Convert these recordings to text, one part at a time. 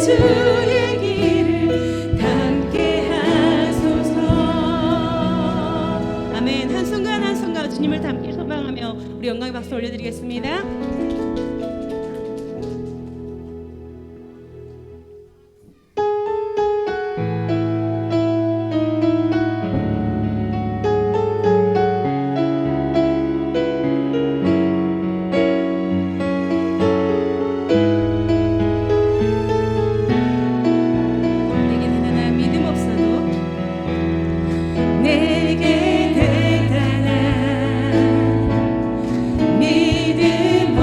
주의 길을 닮게 하소서. 아멘. 한순간 한순간 주님을 닮길 소망하며 우리 영광의 박수 올려드리겠습니다. 내게 대단한 믿음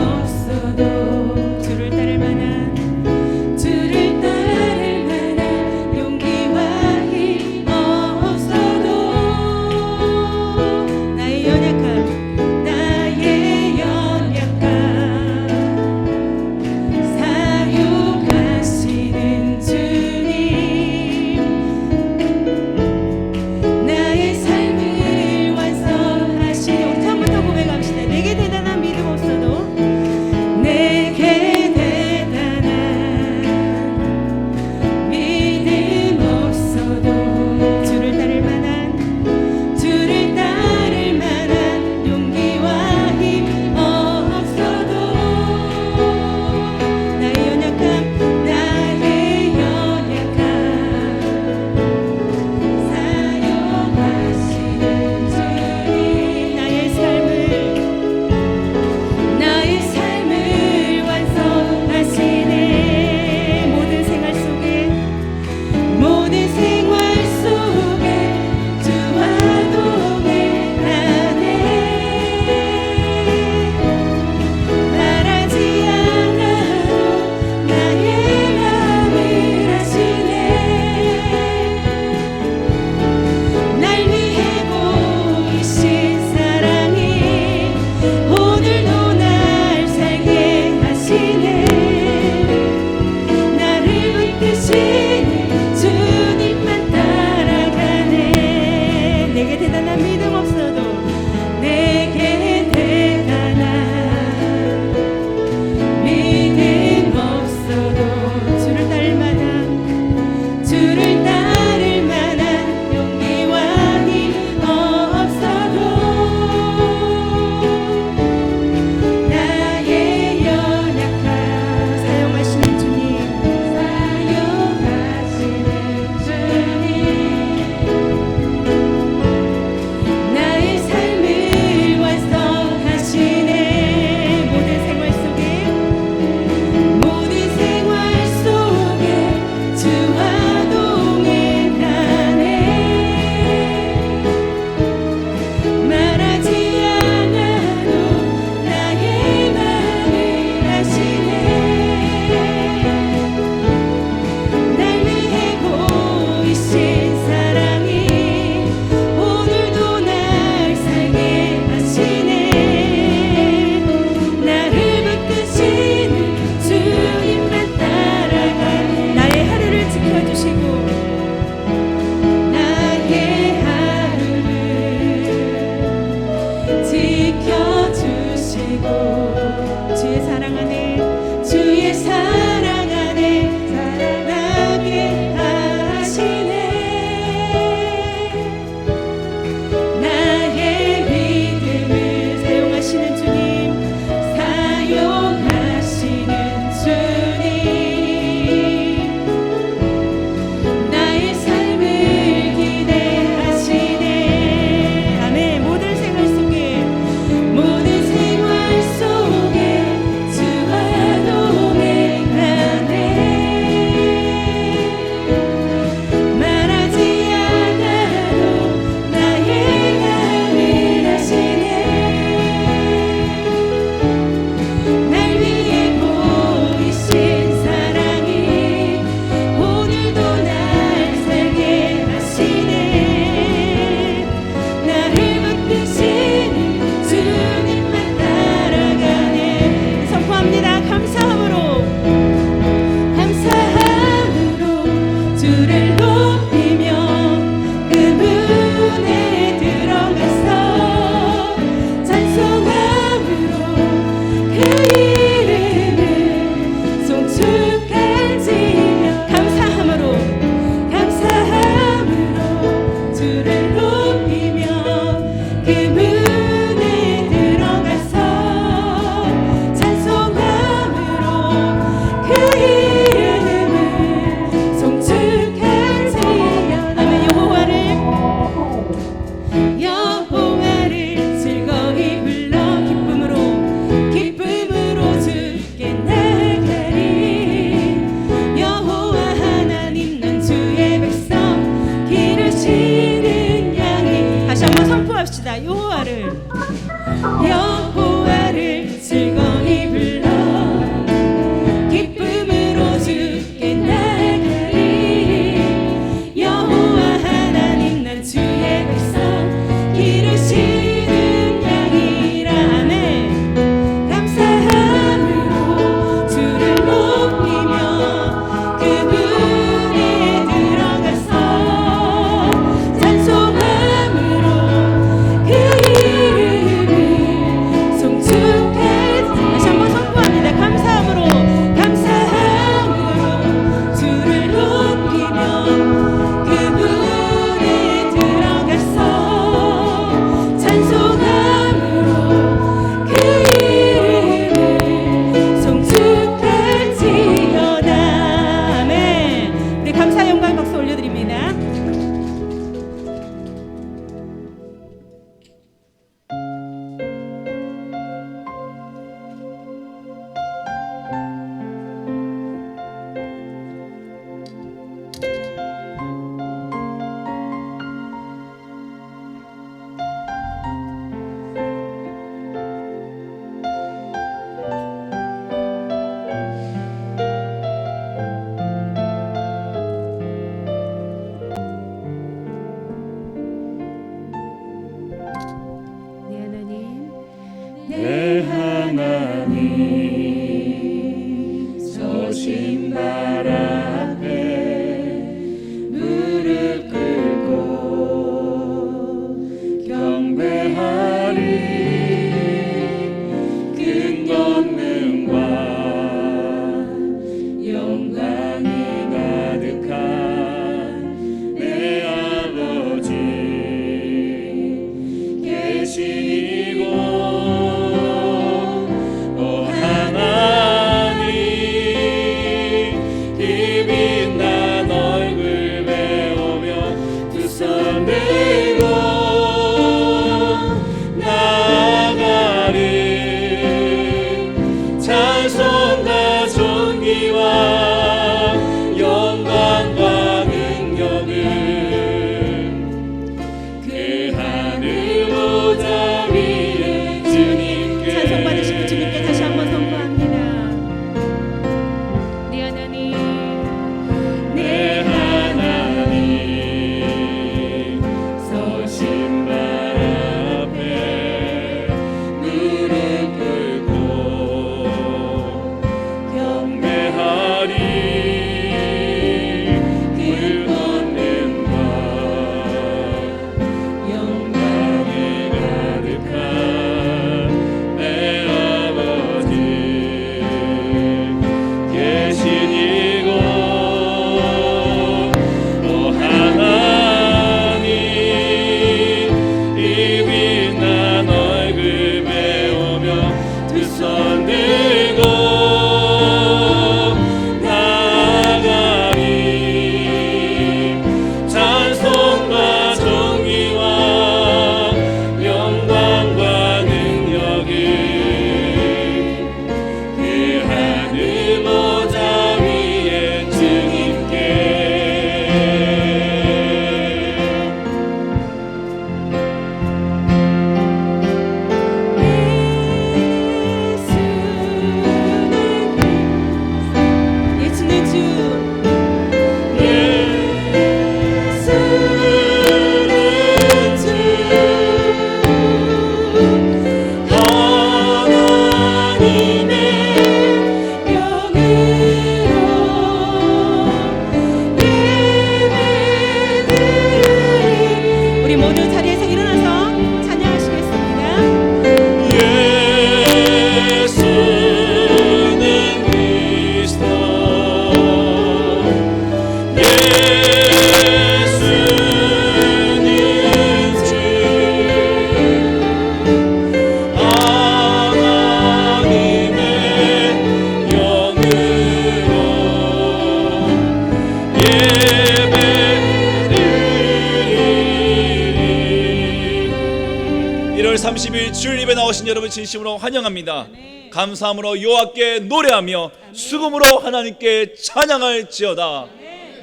1월 30일 주일 예배 나오신 여러분 진심으로 환영합니다. 감사함으로 여호와께 노래하며 수금으로 하나님께 찬양할지어다.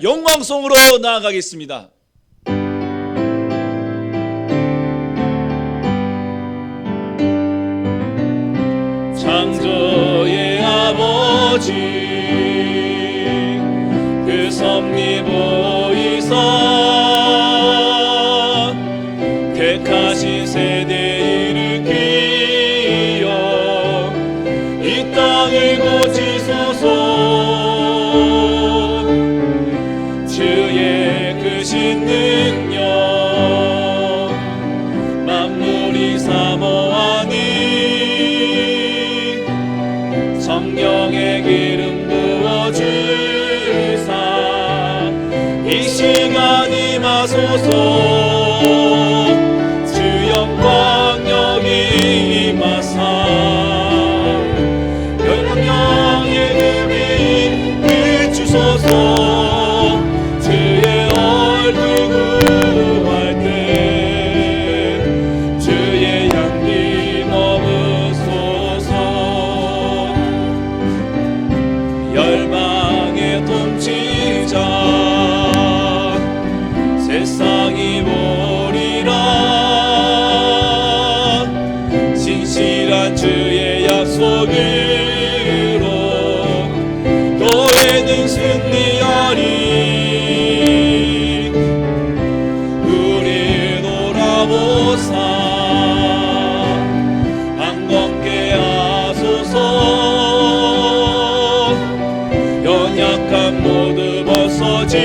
영광송으로 나아가겠습니다. 창조의 아버지 그 섭리 보이사 택하신 세대 일으키어 이 땅을 고치소서. 주의 크신 능력 만물이 사모하니 성령의 기름 부어주사 이 시간 임하소서. 열방의 통치자 세상이 보리라. 신실한 주의 약속으로 교회는 승리하리. 우리 돌아보사 안건케 하소서. 연약한 모두 벗어지고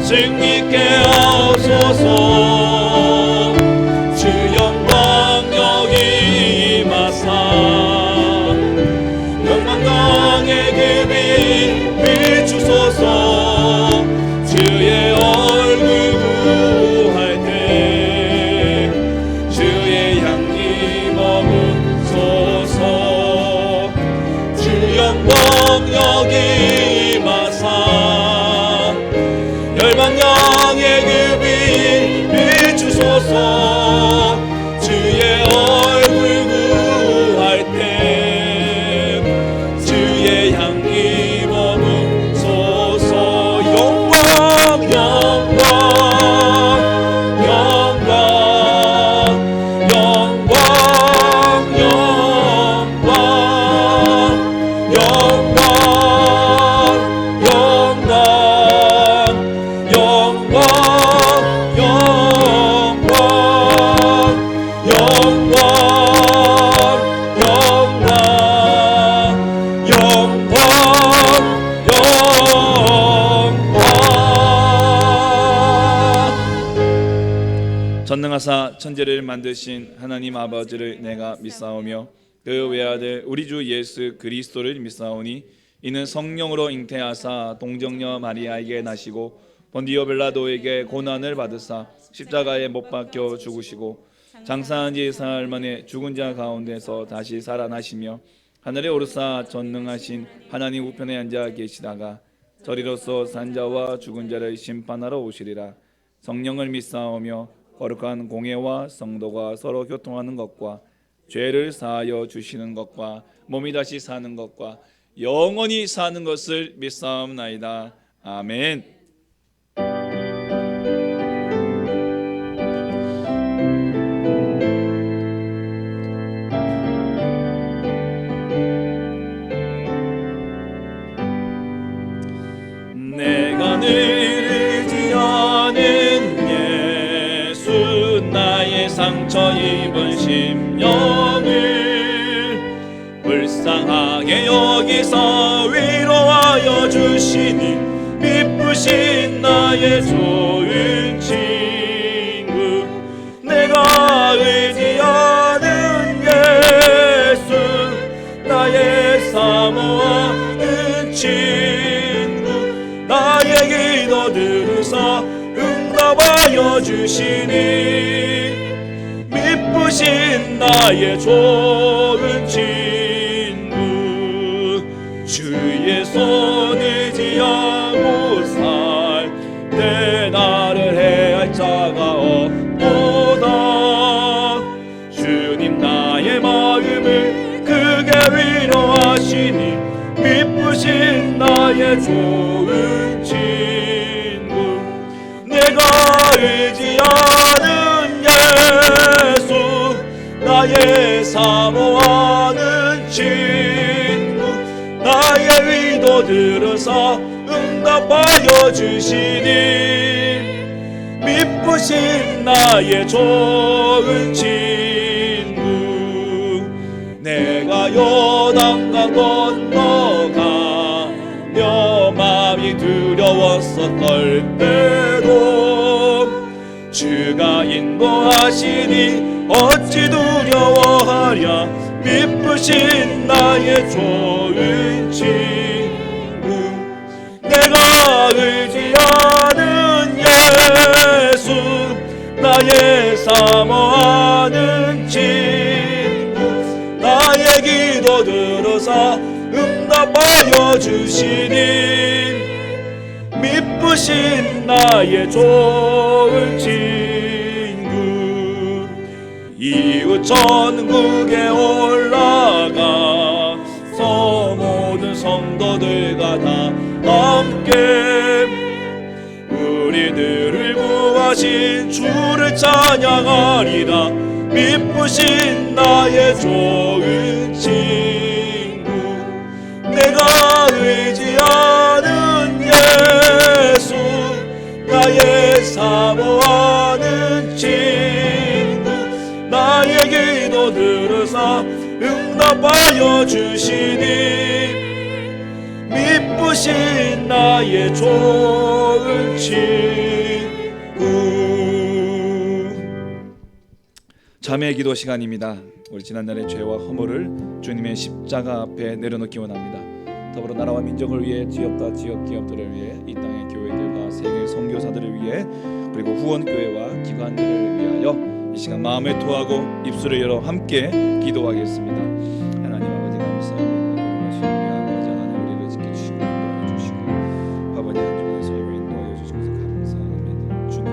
승리케 하옵소서. 주 영광 여기 임하사 영광강의 그 빛 비추소서. 주의 얼굴 구할 때 주의 향기 머무소서. 영광 여기 임하사 열방양의 그 빛 비추소서. 주의 얼굴 구할 때 주의 향기 머무소서. 영광 영광 영광 영광 영광 전능하사 천지를 만드신 하나님 아버지를 내가 믿사오며 그 외아들 우리 주 예수 그리스도를 믿사오니 이는 성령으로 잉태하사 동정녀 마리아에게 나시고 본디오 빌라도에게 고난을 받으사 십자가에 못 박혀 죽으시고 장사한 지 사흘 만에 죽은 자 가운데서 다시 살아나시며 하늘에 오르사 전능하신 하나님 우편에 앉아 계시다가 저리로서 산자와 죽은 자를 심판하러 오시리라. 성령을 믿사오며 거룩한 공예와 성도가 서로 교통하는 것과 죄를 사하여 주시는 것과 몸이 다시 사는 것과 영원히 사는 것을 믿사옵나이다. 아멘. 내가 늘 의지하는 예수 나의 상처 입은 심령을 불쌍하게 여기서 위로하여 주시니 미쁘신 나의 좋은 친구 내가 의지하는 예수 나의 사모하는 친구 나의 기도 들으사 응답하여 주시니 미쁘신 나의 좋은 친구 주의 손 의지하고 살 때 나를 해할 자가 없도다. 주님 나의 마음을 크게 위로하시니 미쁘신 나의 좋은 친구 내가 의지하는 예수 나의 사모하는 친구 나의 위도 들으사 응답하여 주시니 미쁘신 나의 좋은 친구 내가 요단강 건너가며 마음이 두려웠었을 때도 주가 인도하시니 어찌 두려워하랴 미쁘신 나의 좋은 친구 내가 의지하는 예수 나의 사모하는 친구 나의 기도 들으사 응답하여 주시니 미쁘신 나의 좋은 친구 이웃 전국에 올라가서 모든 성도들과 다 함께 우리들을 구하신 주를 찬양하리라 미쁘신 나의 좋은 친구 내가 의지하는 예수 나의 사모하는 친구 나의 기도 들으사 응답하여 주시니 미쁘신 나의 좋은 친구. 자매의 기도 시간입니다. 우리 지난날의 죄와 허물을 주님의 십자가 앞에 내려놓기 원합니다. 더불어 나라와 민족을 위해 지역과 지역 기업들을 위해 이 땅의 교회들과 세계 선교사들을 위해 그리고 후원교회와 기관들을 위하여 이 시간 마음을 토하고 입술을 열어 함께 기도하겠습니다. 하나님 아버지 감사합니다. 우리 아버지 하나님 우리를 지켜주시고 인도하여 주시고 아버지 한 주간의 삶을 인도하여 주셔서 감사합니다. 주님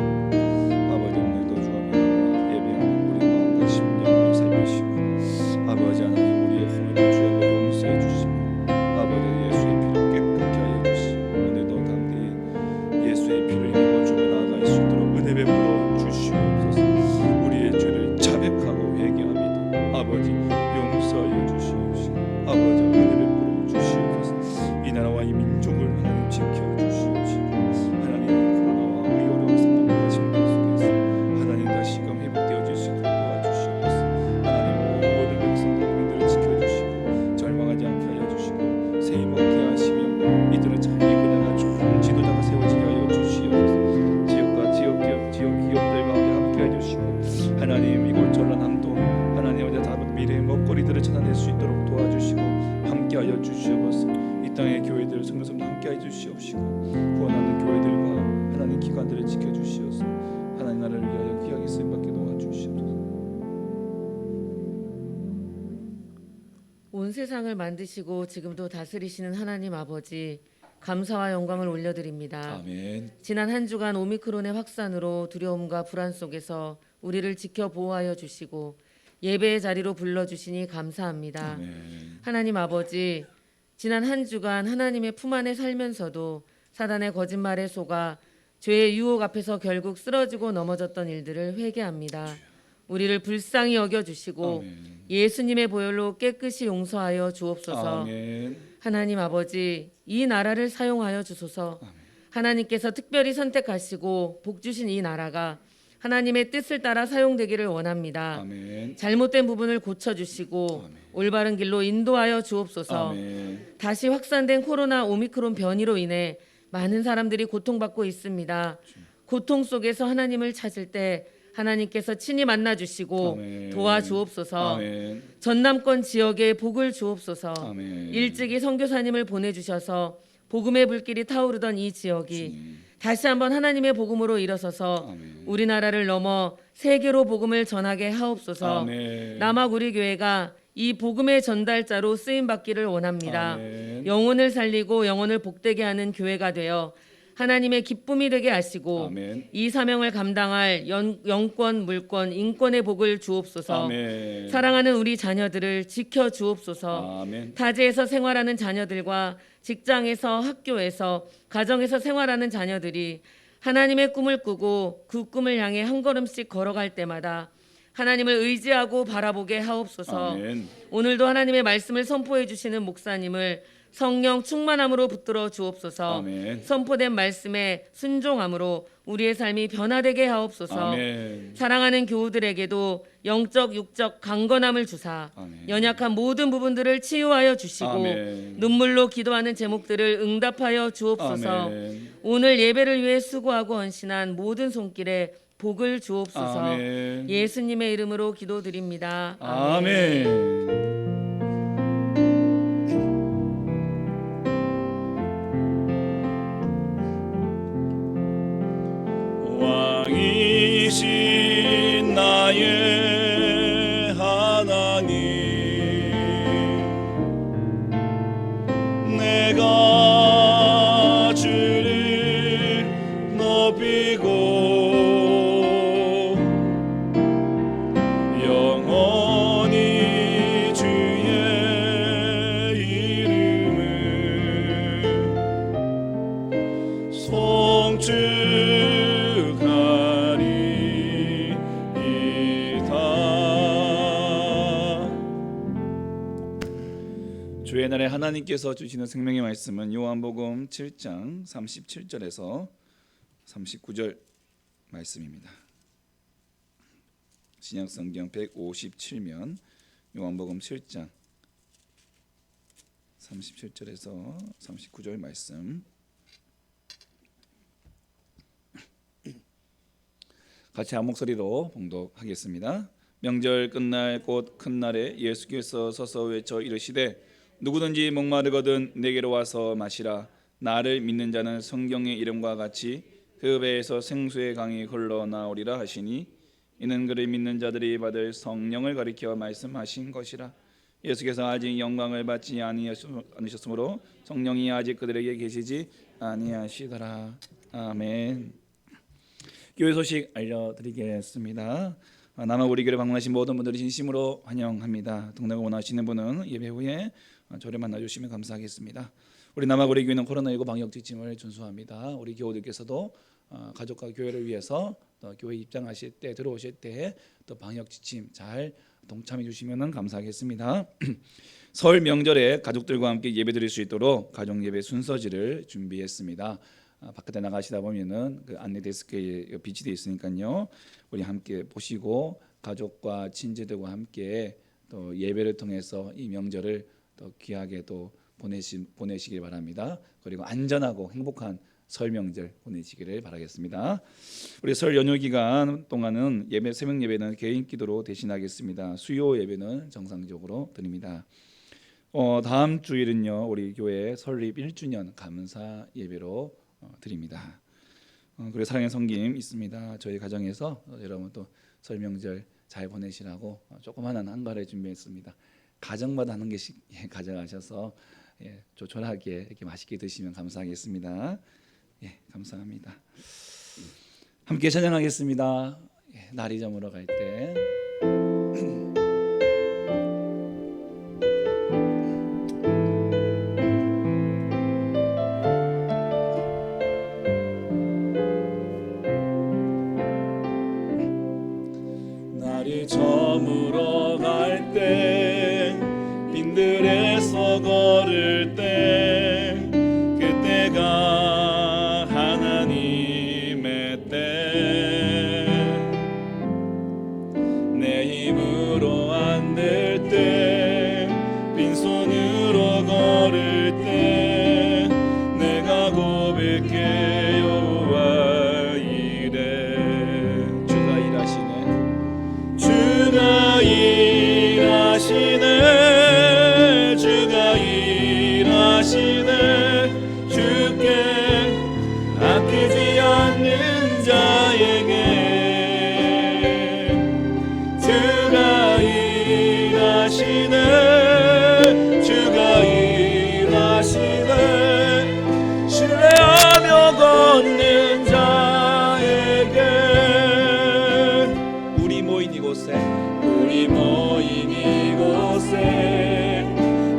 아버지 오늘도 주 앞에 나와 예배하는 우리 마음과 심령을 살피시고 아버지 하나님 우리의 허물과 죄악을 용서해 주시고 아버지 예수의 피로 깨끗하게 하여 주시고 오늘도 감대히 예수의 피를 입어 주며 나아갈 수 있도록 은혜 베풀어 주시옵소서. 우리의 죄를 자백하고 회개합니다. 아버지 용서하여 주시옵소서. 주시옵소서. 이 땅의 교회들 성도님과 함께해 주시옵시고 구원하는 교회들과 하나님 기관들을 지켜주시옵소서. 하나님 나라를 위하여 귀하게 쓰임받게 도와주시옵소서. 온 세상을 만드시고 지금도 다스리시는 하나님 아버지, 감사와 영광을 올려드립니다. 아멘. 지난 한 주간 오미크론의 확산으로 두려움과 불안 속에서 우리를 지켜 보호하여 주시고 예배의 자리로 불러주시니 감사합니다. 아멘. 하나님 아버지, 지난 한 주간 하나님의 품 안에 살면서도 사단의 거짓말에 속아 죄의 유혹 앞에서 결국 쓰러지고 넘어졌던 일들을 회개합니다. 우리를 불쌍히 여겨주시고 아멘. 예수님의 보혈로 깨끗이 용서하여 주옵소서. 아멘. 하나님 아버지, 이 나라를 사용하여 주소서. 하나님께서 특별히 선택하시고 복 주신 이 나라가 하나님의 뜻을 따라 사용되기를 원합니다. 아멘. 잘못된 부분을 고쳐주시고 올바른 길로 인도하여 주옵소서. 아멘. 다시 확산된 코로나 오미크론 변이로 인해 많은 사람들이 고통받고 있습니다. 고통 속에서 하나님을 찾을 때 하나님께서 친히 만나주시고 아멘. 도와주옵소서. 아멘. 전남권 지역에 복을 주옵소서. 아멘. 일찍이 선교사님을 보내주셔서 복음의 불길이 타오르던 이 지역이 다시 한번 하나님의 복음으로 일어서서 아멘. 우리나라를 넘어 세계로 복음을 전하게 하옵소서. 아멘. 남아구리교회가 이 복음의 전달자로 쓰임 받기를 원합니다. 아멘. 영혼을 살리고 영혼을 복되게 하는 교회가 되어 하나님의 기쁨이 되게 하시고 아멘. 이 사명을 감당할 영권, 물권, 인권의 복을 주옵소서. 아멘. 사랑하는 우리 자녀들을 지켜 주옵소서. 아멘. 타지에서 생활하는 자녀들과 직장에서, 학교에서, 가정에서 생활하는 자녀들이 하나님의 꿈을 꾸고 그 꿈을 향해 한 걸음씩 걸어갈 때마다 하나님을 의지하고 바라보게 하옵소서. 아멘. 오늘도 하나님의 말씀을 선포해 주시는 목사님을 성령 충만함으로 붙들어 주옵소서. 아멘. 선포된 말씀에 순종함으로 우리의 삶이 변화되게 하옵소서. 아멘. 사랑하는 교우들에게도 영적 육적 강건함을 주사 아멘. 연약한 모든 부분들을 치유하여 주시고 아멘. 눈물로 기도하는 제목들을 응답하여 주옵소서. 아멘. 오늘 예배를 위해 수고하고 헌신한 모든 손길에 복을 주옵소서. 아멘. 예수님의 이름으로 기도드립니다. 아멘. 왕이신 나의 하나님, 내가 주를 높이고 영원히 주의 이름을 주의 날에 하나님께서 주시는 생명의 말씀은 요한복음 7장 37절에서 39절 말씀입니다. 신약성경 157면 요한복음 7장 37절에서 39절 말씀 같이 한 목소리로 봉독하겠습니다. 명절 끝날 곧 큰 날에 예수께서 서서 외쳐 이르시되 누구든지 목마르거든 내게로 와서 마시라. 나를 믿는 자는 성경의 이름과 같이 그 배에서 생수의 강이 흘러나오리라 하시니 이는 그를 믿는 자들이 받을 성령을 가리켜 말씀하신 것이라. 예수께서 아직 영광을 받지 않으셨으므로 성령이 아직 그들에게 계시지 아니하시더라. 아멘. 교회 소식 알려드리겠습니다. 남아우리 교회 방문하신 모든 분들을 진심으로 환영합니다. 동네가 원하시는 분은 예배 후에 저를 만나주시면 감사하겠습니다. 우리 남아우리 교회는 코로나19 방역 지침을 준수합니다. 우리 교우들께서도 가족과 교회를 위해서 또 교회 입장하실 때 들어오실 때 또 방역 지침 잘 동참해 주시면 감사하겠습니다. 설 명절에 가족들과 함께 예배드릴 수 있도록 가족 예배 순서지를 준비했습니다. 바깥에 나가시다 보면은 그 안내 데스크에 비치되어 있으니까요. 우리 함께 보시고 가족과 친지들과 함께 또 예배를 통해서 이 명절을 더 귀하게 또 보내시길 바랍니다. 그리고 안전하고 행복한 설 명절 보내시기를 바라겠습니다. 우리 설 연휴 기간 동안은 예배 새벽 예배는 개인 기도로 대신하겠습니다. 수요 예배는 정상적으로 드립니다. 다음 주일은요 우리 교회 설립 1주년 감사 예배로 드립니다. 그리고 사랑의 성김 있습니다. 저희 가정에서 여러분 또 설 명절 잘 보내시라고 조그마한 한가를 준비했습니다. 가정마다 한 개씩 가져가셔서 조촐하게 이렇게 맛있게 드시면 감사하겠습니다. 감사합니다. 함께 찬양하겠습니다. 날이 저물어 갈 때. 날이 저물어 갈 때 빈들에서 걸을 때 그때가 하나님의 때 내 힘으로 안 될 때 빈손으로 걸을 때 내가 고백해 여호와 이래 주가 일하시네 주가 일하시네 주가 일하시네 주께 아끼지 않는 자에게 주가 일하시네 주가 일하시네 신뢰하며 걷는 자에게 우리 모인 이곳에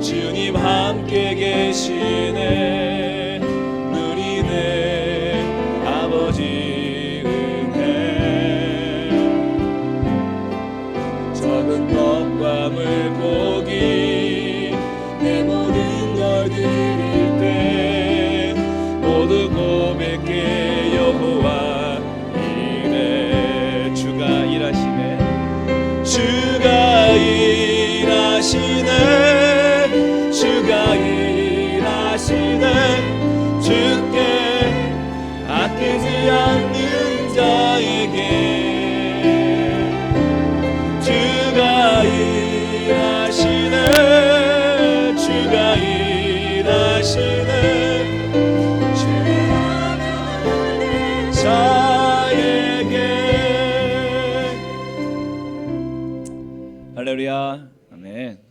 주님 함께 계시네 누리네 아버지 은혜 적은 떡과 물고기 내 모든 걸 드릴 때 모두 고백해 여호와 이래 주가 일하시네 주가 일하시네 주가 일하시네 주께 아끼지 않는 자에게 주가 일하시네 주가 일하시네 주님하는 자에게 할렐루야 아멘.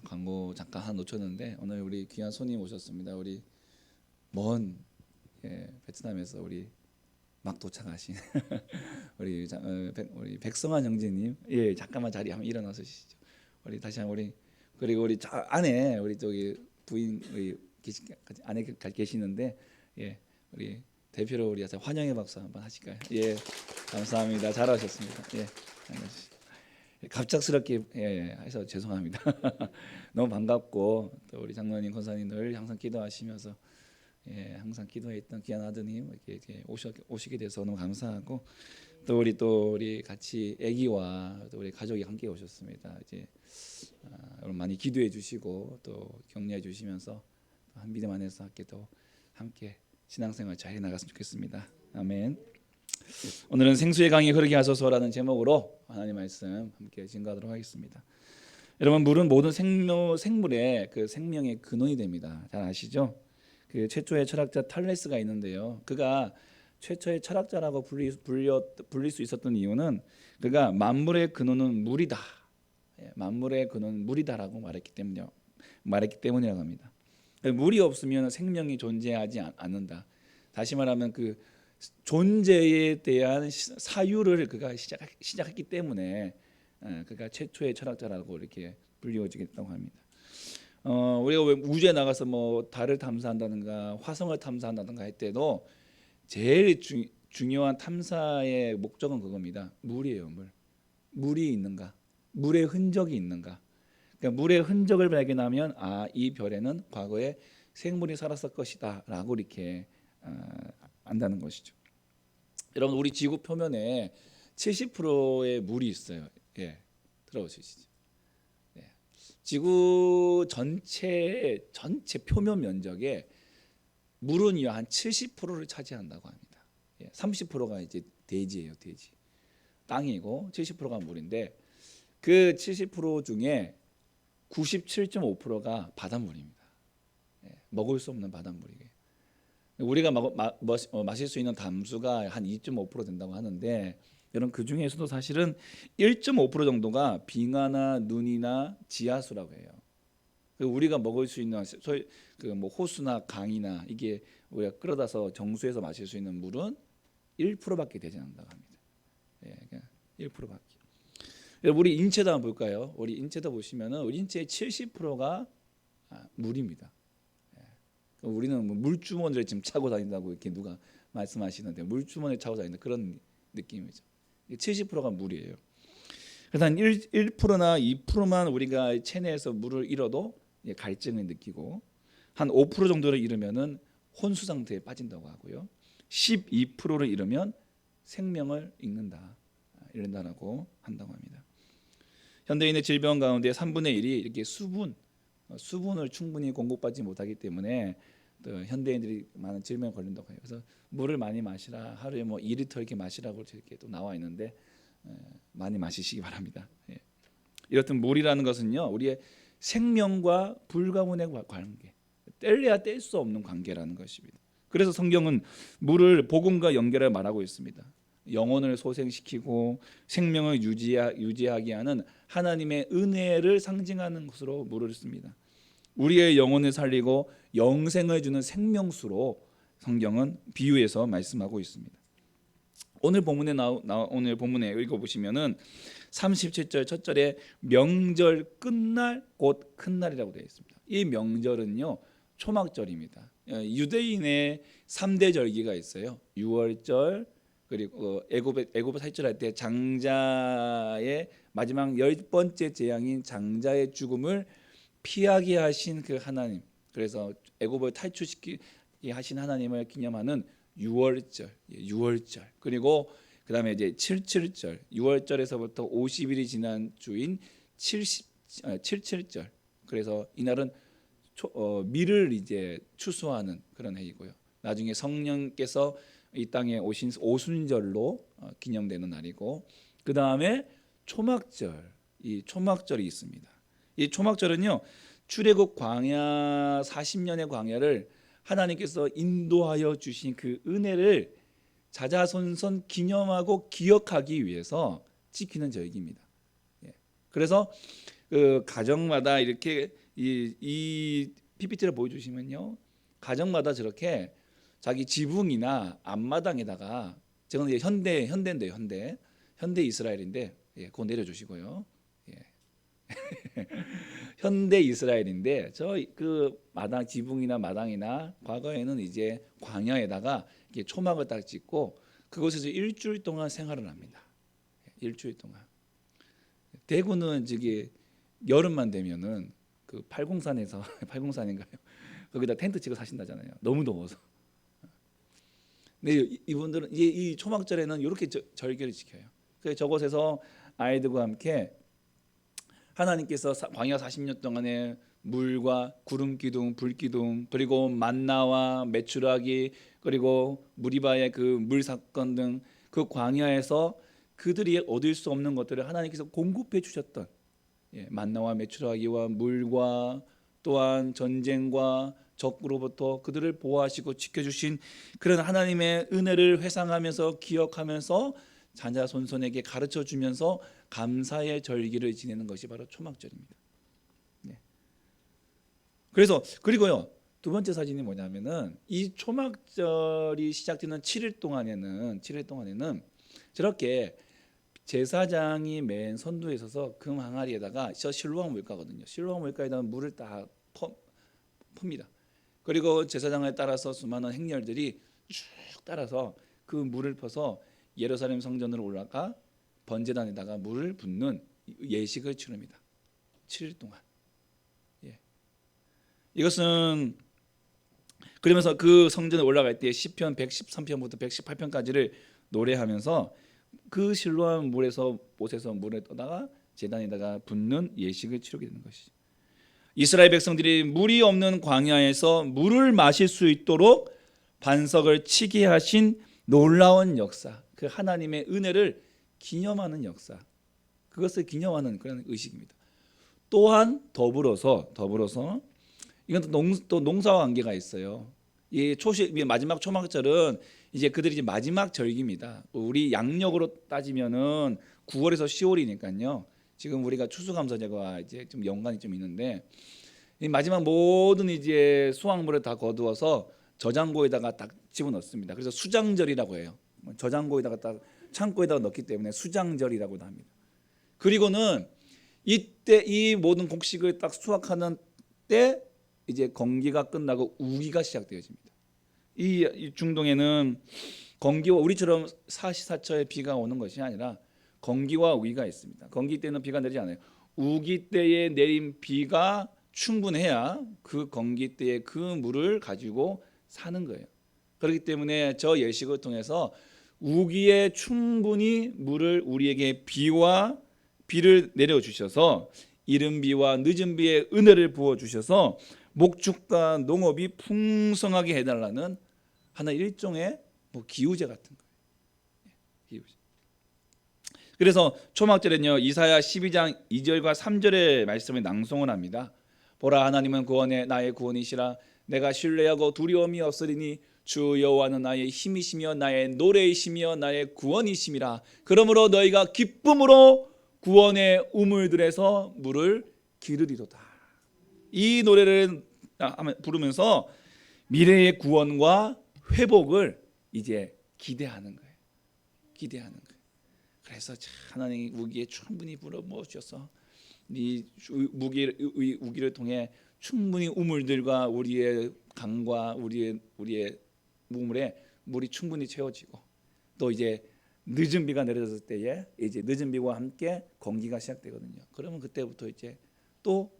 광고 잠깐 하나 놓쳤는데 오늘 우리 귀한 손님 오셨습니다. 우리 먼 베트남에서 우리 막 도착하신 우리 백성환 형제님 잠깐만 자리 한번 일어나시죠. 우리 다시 한번 우리 그리고 우리 안에 우리 저기 부인 우리 안에 계시는데 우리 대표로 우리 환영의 박수 한번 하실까요? 감사합니다. 잘하셨습니다. 갑작스럽게 해서 죄송합니다. 너무 반갑고 또 우리 장로님 권사님 늘 항상 기도하시면서 항상 기도했던 귀한 아드님 이렇게 오시게 돼서 너무 감사하고 또 우리 같이 아기와 또 우리 가족이 함께 오셨습니다. 이제 여러분 많이 기도해 주시고 또 격려해 주시면서 한 믿음 안에서 함께 신앙생활 잘 해나갔으면 좋겠습니다. 아멘. 오늘은 생수의 강이 흐르게 하소서라는 제목으로 하나님 말씀 함께 증거하도록 하겠습니다. 여러분 물은 모든 생물의 그 생명의 근원이 됩니다. 잘 아시죠? 그 최초의 철학자 탈레스가 있는데요. 그가 최초의 철학자라고 불릴 수 있었던 이유는 그가 만물의 근원은 물이다. 만물의 근원은 물이다라고 말했기 때문이라고 합니다. 물이 없으면 생명이 존재하지 않는다. 다시 말하면 그 존재에 대한 사유를 그가 시작했기 때문에 그가 최초의 철학자라고 이렇게 불리워지겠다고 합니다. 우리가 왜 우주에 나가서 뭐 달을 탐사한다든가 화성을 탐사한다든가 할 때도 제일 중요한 탐사의 목적은 그겁니다. 물이에요. 물이 있는가, 물의 흔적이 있는가. 그러니까 물의 흔적을 발견하면 이 별에는 과거에 생물이 살았을 것이다라고 이렇게 안다는 것이죠. 여러분 우리 지구 표면에 70%의 물이 있어요. 들어보시죠. 지구 전체 표면 면적에 물은요 한 70%를 차지한다고 합니다. 30%가 이제 대지예요. 대지 땅이고 70%가 물인데 그 70% 중에 97.5%가 바닷물입니다. 먹을 수 없는 바닷물이에요. 우리가 마실 수 있는 담수가 한 2.5% 된다고 하는데, 여러분 그 중에서도 사실은 1.5% 정도가 빙하나 눈이나 지하수라고 해요. 우리가 먹을 수 있는 소위 뭐 호수나 강이나 이게 우리가 끌어다서 정수해서 마실 수 있는 물은 1%밖에 되지 않는다고 합니다. 1%밖에. 우리 인체도 한번 볼까요? 우리 인체도 보시면은 우리 인체의 70%가 물입니다. 우리는 뭐 물주머니를 지금 차고 다닌다고 이렇게 누가 말씀하시는데, 물주머니를 차고 다닌다 그런 느낌이죠. 70%가 물이에요. 그래서 한 1%나 2%만 우리가 체내에서 물을 잃어도 갈증을 느끼고, 한 5% 정도를 잃으면은 혼수 상태에 빠진다고 하고요. 12%를 잃으면 생명을 잃는다, 이런다라고 한다고 합니다. 현대인의 질병 가운데 3분의 1이 이렇게 수분을 충분히 공급받지 못하기 때문에 또 현대인들이 많은 질병에 걸린다고 해요. 그래서 물을 많이 마시라, 하루에 뭐 2리터 이렇게 마시라고 이렇게 또 나와 있는데 많이 마시시기 바랍니다. 이렇듯 물이라는 것은요, 우리의 생명과 불가분의 관계, 뗄래야 뗄 수 없는 관계라는 것입니다. 그래서 성경은 물을 복음과 연결해 말하고 있습니다. 영혼을 소생시키고 생명을 유지하게 하는 하나님의 은혜를 상징하는 것으로 물을 씁니다. 우리의 영혼을 살리고 영생을 주는 생명수로 성경은 비유해서 말씀하고 있습니다. 오늘 본문에 읽어보시면은 37절 첫 절에 명절 끝날 곧 큰 날이라고 되어 있습니다. 이 명절은요, 초막절입니다. 유대인의 3대 절기가 있어요. 유월절, 그리고 애굽에 살출할 때 장자의 마지막 10번째 재앙인 장자의 죽음을 피하게 하신 그 하나님, 그래서 애굽을 탈출시키게 하신 하나님을 기념하는 유월절, 그리고 그 다음에 이제 77절, 6월절에서부터 50일이 지난 주인 77절. 그래서 이날은 미를 이제 추수하는 그런 해이고요. 나중에 성령께서 이 땅에 오신 오순절로 기념되는 날이고, 그 다음에 초막절, 이 초막절이 있습니다. 이 초막절은요, 출애굽 광야 40년의 광야를 하나님께서 인도하여 주신 그 은혜를 자자손손 기념하고 기억하기 위해서 지키는 절기입니다. 그래서 그 가정마다 이렇게 이 PPT를 보여주시면요, 가정마다 저렇게 자기 지붕이나 앞마당에다가, 저는 이제 현대인데요, 현대 이스라엘인데, 그거 내려주시고요. 현대 이스라엘인데 저 그 마당, 지붕이나 마당이나 과거에는 이제 광야에다가 이렇게 초막을 딱 짓고 그곳에서 일주일 동안 생활을 합니다. 일주일 동안. 대구는 저기 여름만 되면은 그 팔공산에서 팔공산인가요? 거기다 텐트 치고 사신다잖아요. 너무 더워서. 근데 이분들은 이 초막절에는 이렇게 절기를 지켜요. 그래서 저곳에서 아이들과 함께 하나님께서 광야 40년 동안에 물과 구름 기둥, 불 기둥, 그리고 만나와 메추라기, 그리고 무리바의 그 물 사건 등 그 광야에서 그들이 얻을 수 없는 것들을 하나님께서 공급해 주셨던, 만나와 메추라기와 물과 또한 전쟁과 적으로부터 그들을 보호하시고 지켜주신 그런 하나님의 은혜를 회상하면서 기억하면서 자자손손에게 가르쳐 주면서 감사의 절기를 지내는 것이 바로 초막절입니다. 그래서 그리고요, 두 번째 사진이 뭐냐면은 이 초막절이 시작되는 7일 동안에는 저렇게 제사장이 맨 선두에 서서 금 항아리에다가 저 실로암 물가거든요. 실로암 물가에다가 물을 딱 풉니다. 그리고 제사장을 따라서 수많은 행렬들이 쭉 따라서 그 물을 퍼서 예루살렘 성전으로 올라가 번제단에다가 물을 붓는 예식을 치릅니다. 7일 동안. 이것은 그러면서 그 성전에 올라갈 때 시편 113편부터 118편까지를 노래하면서 그 실로암 못에서 물을 떠다가 제단에다가 붓는 예식을 치르게 되는 것이죠. 이스라엘 백성들이 물이 없는 광야에서 물을 마실 수 있도록 반석을 치게 하신 놀라운 역사, 그 하나님의 은혜를 기념하는 역사, 그것을 기념하는 그런 의식입니다. 또한 더불어서 이건 또 농사와 관계가 있어요. 이 마지막 초막절은 이제 그들이 이제 마지막 절기입니다. 우리 양력으로 따지면은 9월에서 10월이니까요. 지금 우리가 추수감사제가 이제 좀 연관이 좀 있는데 이 마지막 모든 이제 수확물을 다 거두어서 저장고에다가 딱 집어넣습니다. 그래서 수장절이라고 해요. 저장고에다가 딱 창고에다가 넣기 때문에 수장절이라고도 합니다. 그리고는 이때 이 모든 곡식을 딱 수확하는 때 이제 건기가 끝나고 우기가 시작되어집니다. 이 중동에는 건기와 우리처럼 사시사철에 비가 오는 것이 아니라 건기와 우기가 있습니다. 건기 때는 비가 내리지 않아요. 우기 때에 내린 비가 충분해야 그 건기 때의 그 물을 가지고 사는 거예요. 그렇기 때문에 저 예식을 통해서 우기에 충분히 물을 우리에게 비를 내려주셔서 이른 비와 늦은 비의 은혜를 부어주셔서 목축과 농업이 풍성하게 해달라는 하나 일종의 기우제 같은 거예요. 기우제. 그래서 초막절에는요 이사야 12장 2절과 3절의 말씀을 낭송을 합니다. 보라 하나님은 나의 구원이시라. 내가 신뢰하고 두려움이 없으리니 주 여호와는 나의 힘이시며 나의 노래이시며 나의 구원이심이라. 그러므로 너희가 기쁨으로 구원의 우물들에서 물을 기르리로다. 이 노래를 부르면서 미래의 구원과 회복을 이제 기대하는 거예요. 그래서 하나님이 우기에 충분히 불어넣어 주셔서 이 우기를 통해 충분히 우물들과 우리의 강과 우리의 우물에 물이 충분히 채워지고 또 이제 늦은 비가 내려졌을 때에 이제 늦은 비와 함께 건기가 시작되거든요. 그러면 그때부터 이제 또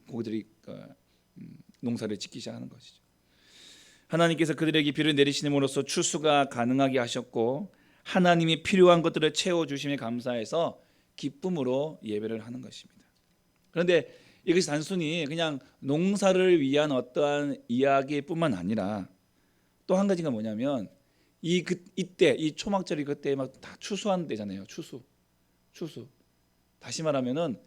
고기들이 농사를 짓기 시작하는 것이죠. 하나님께서 그들에게 비를 내리시므로써 추수가 가능하게 하셨고 하나님이 필요한 것들을 채워주심에 감사해서 기쁨으로 예배를 하는 것입니다. 그런데 이것이 단순히 그냥 농사를 위한 어떠한 이야기뿐만 아니라 또 한 가지가 뭐냐면 이때 이 초막절이 그때 막 다 추수하는 때잖아요. 추수. 다시 말하면은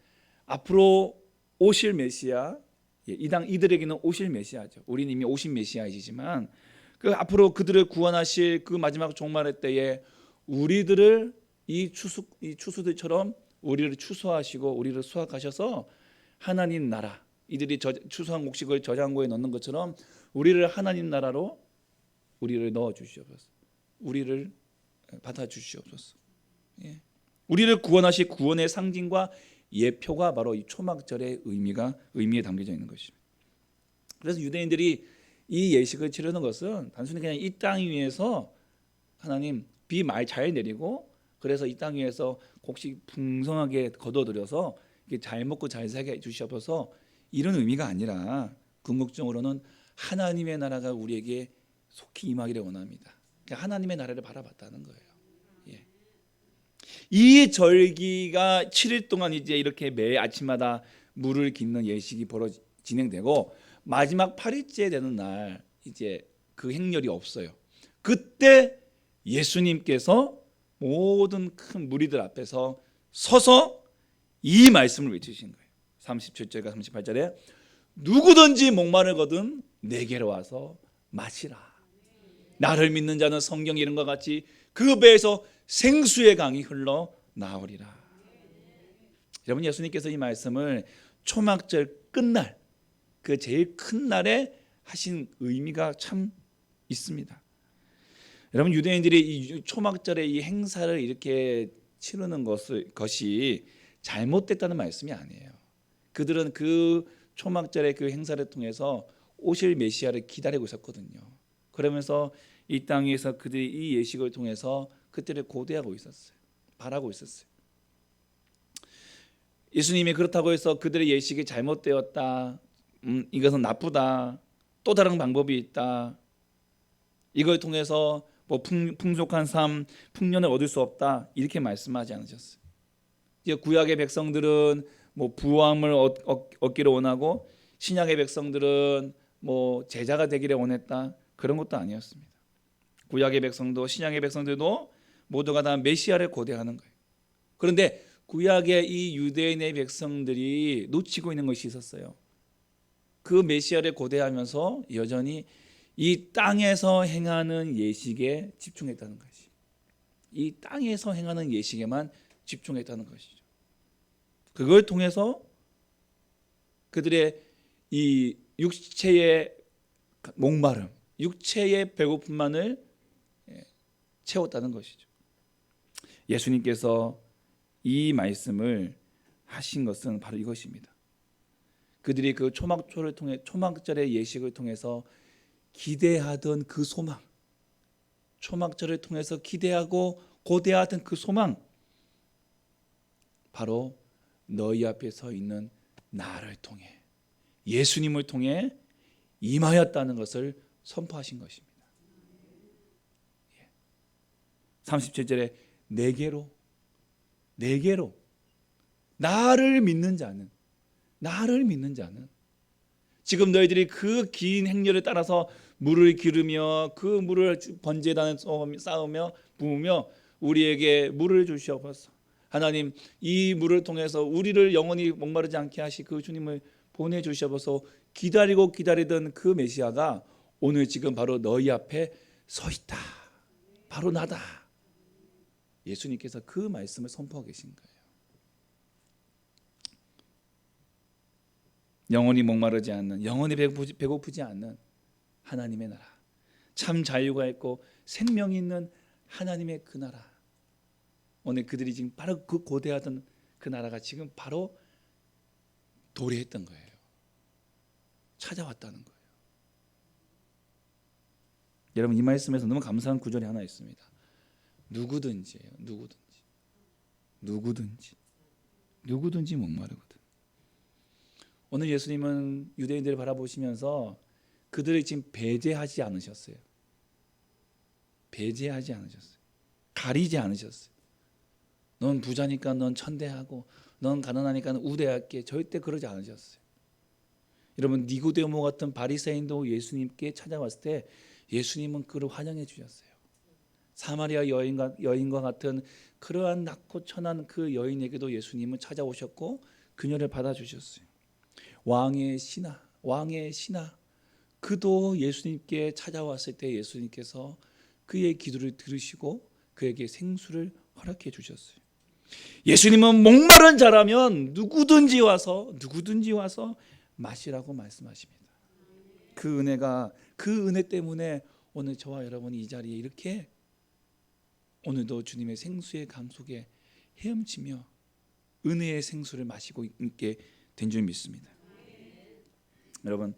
앞으로 오실 메시아, 이들에게는 오실 메시아죠. 우리는 이미 오신 메시아이시지만 그 앞으로 그들을 구원하실 그 마지막 종말의 때에 우리들을 이 추수들처럼 우리를 추수하시고 우리를 수확하셔서 하나님 나라, 이들이 추수한 곡식을 저장고에 넣는 것처럼 우리를 하나님 나라로 우리를 넣어 주시옵소서. 우리를 받아 주시옵소서. 우리를 구원하실 구원의 상징과 예표가 바로 이 초막절의 의미에 담겨져 있는 것입니다. 그래서 유대인들이 이 예식을 치르는 것은 단순히 그냥 이 땅 위에서 하나님 비 잘 내리고 그래서 이 땅 위에서 곡식 풍성하게 거둬들여서 잘 먹고 잘 살게 해주시옵소서 이런 의미가 아니라 궁극적으로는 하나님의 나라가 우리에게 속히 임하기를 원합니다. 그러니까 하나님의 나라를 바라봤다는 거예요. 이 절기가 7일 동안 이제 이렇게 매 아침마다 물을 깃는 예식이 진행되고 마지막 8일째 되는 날 이제 그 행렬이 없어요. 그때 예수님께서 모든 큰 무리들 앞에서 서서 이 말씀을 외치신 거예요. 37절과 38절에 누구든지 목마르거든 내게로 와서 마시라. 나를 믿는 자는 성경 이름과 같이 그 배에서 생수의 강이 흘러 나오리라. 여러분 예수님께서 이 말씀을 초막절 끝날 그 제일 큰 날에 하신 의미가 참 있습니다. 여러분 유대인들이 이 초막절의 이 행사를 이렇게 치르는 것이 잘못됐다는 말씀이 아니에요. 그들은 그 초막절의 그 행사를 통해서 오실 메시아를 기다리고 있었거든요. 그러면서 이 땅에서 그들이 이 예식을 통해서 그때를 고대하고 있었어요. 바라고 있었어요. 예수님이 그렇다고 해서 그들의 예식이 잘못되었다. 이것은 나쁘다. 또 다른 방법이 있다. 이걸 통해서 뭐 풍족한 삶, 풍년을 얻을 수 없다. 이렇게 말씀하지 않으셨어요. 이제 구약의 백성들은 뭐 부함을 얻기를 원하고 신약의 백성들은 뭐 제자가 되기를 원했다. 그런 것도 아니었습니다. 구약의 백성도 신약의 백성들도 모두가 다 메시아를 고대하는 거예요. 그런데 구약의 이 유대인의 백성들이 놓치고 있는 것이 있었어요. 그 메시아를 고대하면서 여전히 이 땅에서 행하는 예식에 집중했다는 것이, 이 땅에서 행하는 예식에만 집중했다는 것이죠. 그걸 통해서 그들의 이 육체의 목마름, 육체의 배고픔만을 채웠다는 것이죠. 예수님께서 이 말씀을 하신 것은 바로 이것입니다. 그들이 그 초막절의 예식을 통해서 기대하던 그 소망, 초막절을 통해서 기대하고 고대하던 그 소망, 바로 너희 앞에 서 있는 나를 통해, 예수님을 통해 임하였다는 것을 선포하신 것입니다. 37절에 내게로 나를 믿는 자는, 지금 너희들이 그 긴 행렬을 따라서 물을 기르며 그 물을 번제단에 쌓으며 부으며 우리에게 물을 주시옵소서. 하나님, 이 물을 통해서 우리를 영원히 목마르지 않게 하시 그 주님을 보내주시옵소서. 기다리던 그 메시아가 오늘 지금 바로 너희 앞에 서 있다. 바로 나다. 예수님께서 그 말씀을 선포하고 계신 거예요. 영원히 목마르지 않는, 영원히 배고프지 않는 하나님의 나라, 참 자유가 있고 생명이 있는 하나님의 그 나라, 오늘 그들이 지금 바로 그 고대하던 그 나라가 지금 바로 도래했던 거예요. 찾아왔다는 거예요. 여러분, 이 말씀에서 너무 감사한 구절이 하나 있습니다. 누구든지예요. 누구든지 목마르거든. 오늘 예수님은 유대인들을 바라보시면서 그들을 지금 배제하지 않으셨어요. 가리지 않으셨어요. 넌 부자니까 넌 천대하고, 넌 가난하니까 우대할게. 절대 그러지 않으셨어요. 여러분, 니고데모 같은 바리새인도 예수님께 찾아왔을 때 예수님은 그를 환영해 주셨어요. 사마리아 여인과 같은 그러한 낮고 천한 그 여인에게도 예수님은 찾아오셨고 그녀를 받아주셨어요. 왕의 신하 그도 예수님께 찾아왔을 때 예수님께서 그의 기도를 들으시고 그에게 생수를 허락해 주셨어요. 예수님은 목마른 자라면 누구든지 와서 마시라고 말씀하십니다. 그 은혜 때문에 오늘 저와 여러분이 이 자리에 이렇게 오늘도 주님의 생수의 강 속에 헤엄치며 은혜의 생수를 마시고 있게 된 줄 믿습니다. 여러분,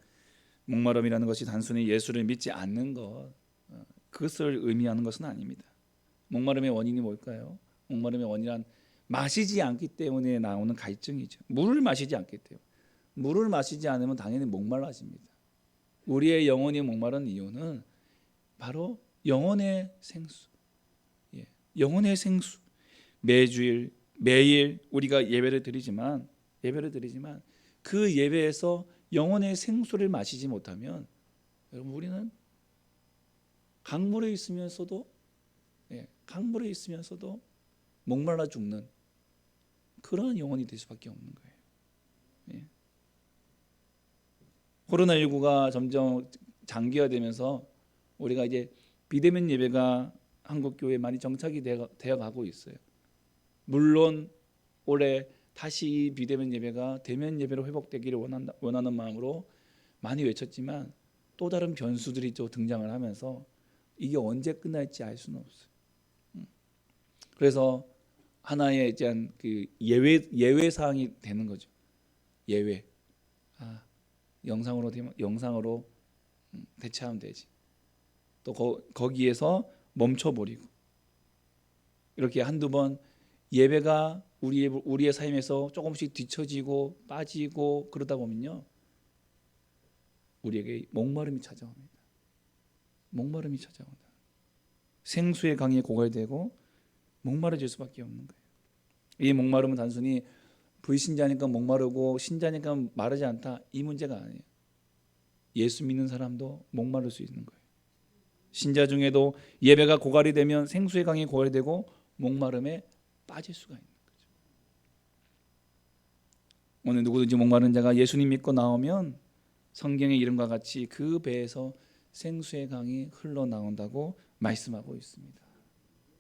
목마름이라는 것이 단순히 예수를 믿지 않는 것, 그것을 의미하는 것은 아닙니다. 목마름의 원인이 뭘까요? 목마름의 원인은 마시지 않기 때문에 나오는 갈증이죠. 물을 마시지 않기 때문에. 물을 마시지 않으면 당연히 목말라집니다. 우리의 영혼이 목마른 이유는 바로 영혼의 생수. 영혼의 생수. 매일 우리가 예배를 드리지만 그 예배에서 영혼의 생수를 마시지 못하면 여러분, 우리는 강물에 있으면서도 목말라 죽는 그러한 영혼이 될 수밖에 없는 거예요. 코로나19가 점점 장기화되면서 우리가 이제 비대면 예배가 한국 교회에 많이 정착이 되어 가고 있어요. 물론 올해 다시 이 비대면 예배가 대면 예배로 회복되기를 원하는 마음으로 많이 외쳤지만 또 다른 변수들이 또 등장을 하면서 이게 언제 끝날지 알 수는 없어요. 그래서 하나의 이제 그 예외 사항이 되는 거죠. 예외. 영상으로 대체하면 되지. 또 거기에서 멈춰버리고 이렇게 한두 번 예배가 우리의 삶에서 조금씩 뒤처지고 빠지고 그러다 보면요, 우리에게 목마름이 찾아옵니다. 생수의 강에 고갈되고 목마르질 수밖에 없는 거예요. 이 목마름은 단순히 불신자니까 목마르고 신자니까 마르지 않다, 이 문제가 아니에요. 예수 믿는 사람도 목마를 수 있는 거예요. 신자 중에도 예배가 고갈이 되면 생수의 강에 고갈이 되고 목마름에 빠질 수가 있는 거죠. 오늘 누구든지 목마른 자가 예수님 믿고 나오면 성경의 이름과 같이 그 배에서 생수의 강이 흘러나온다고 말씀하고 있습니다.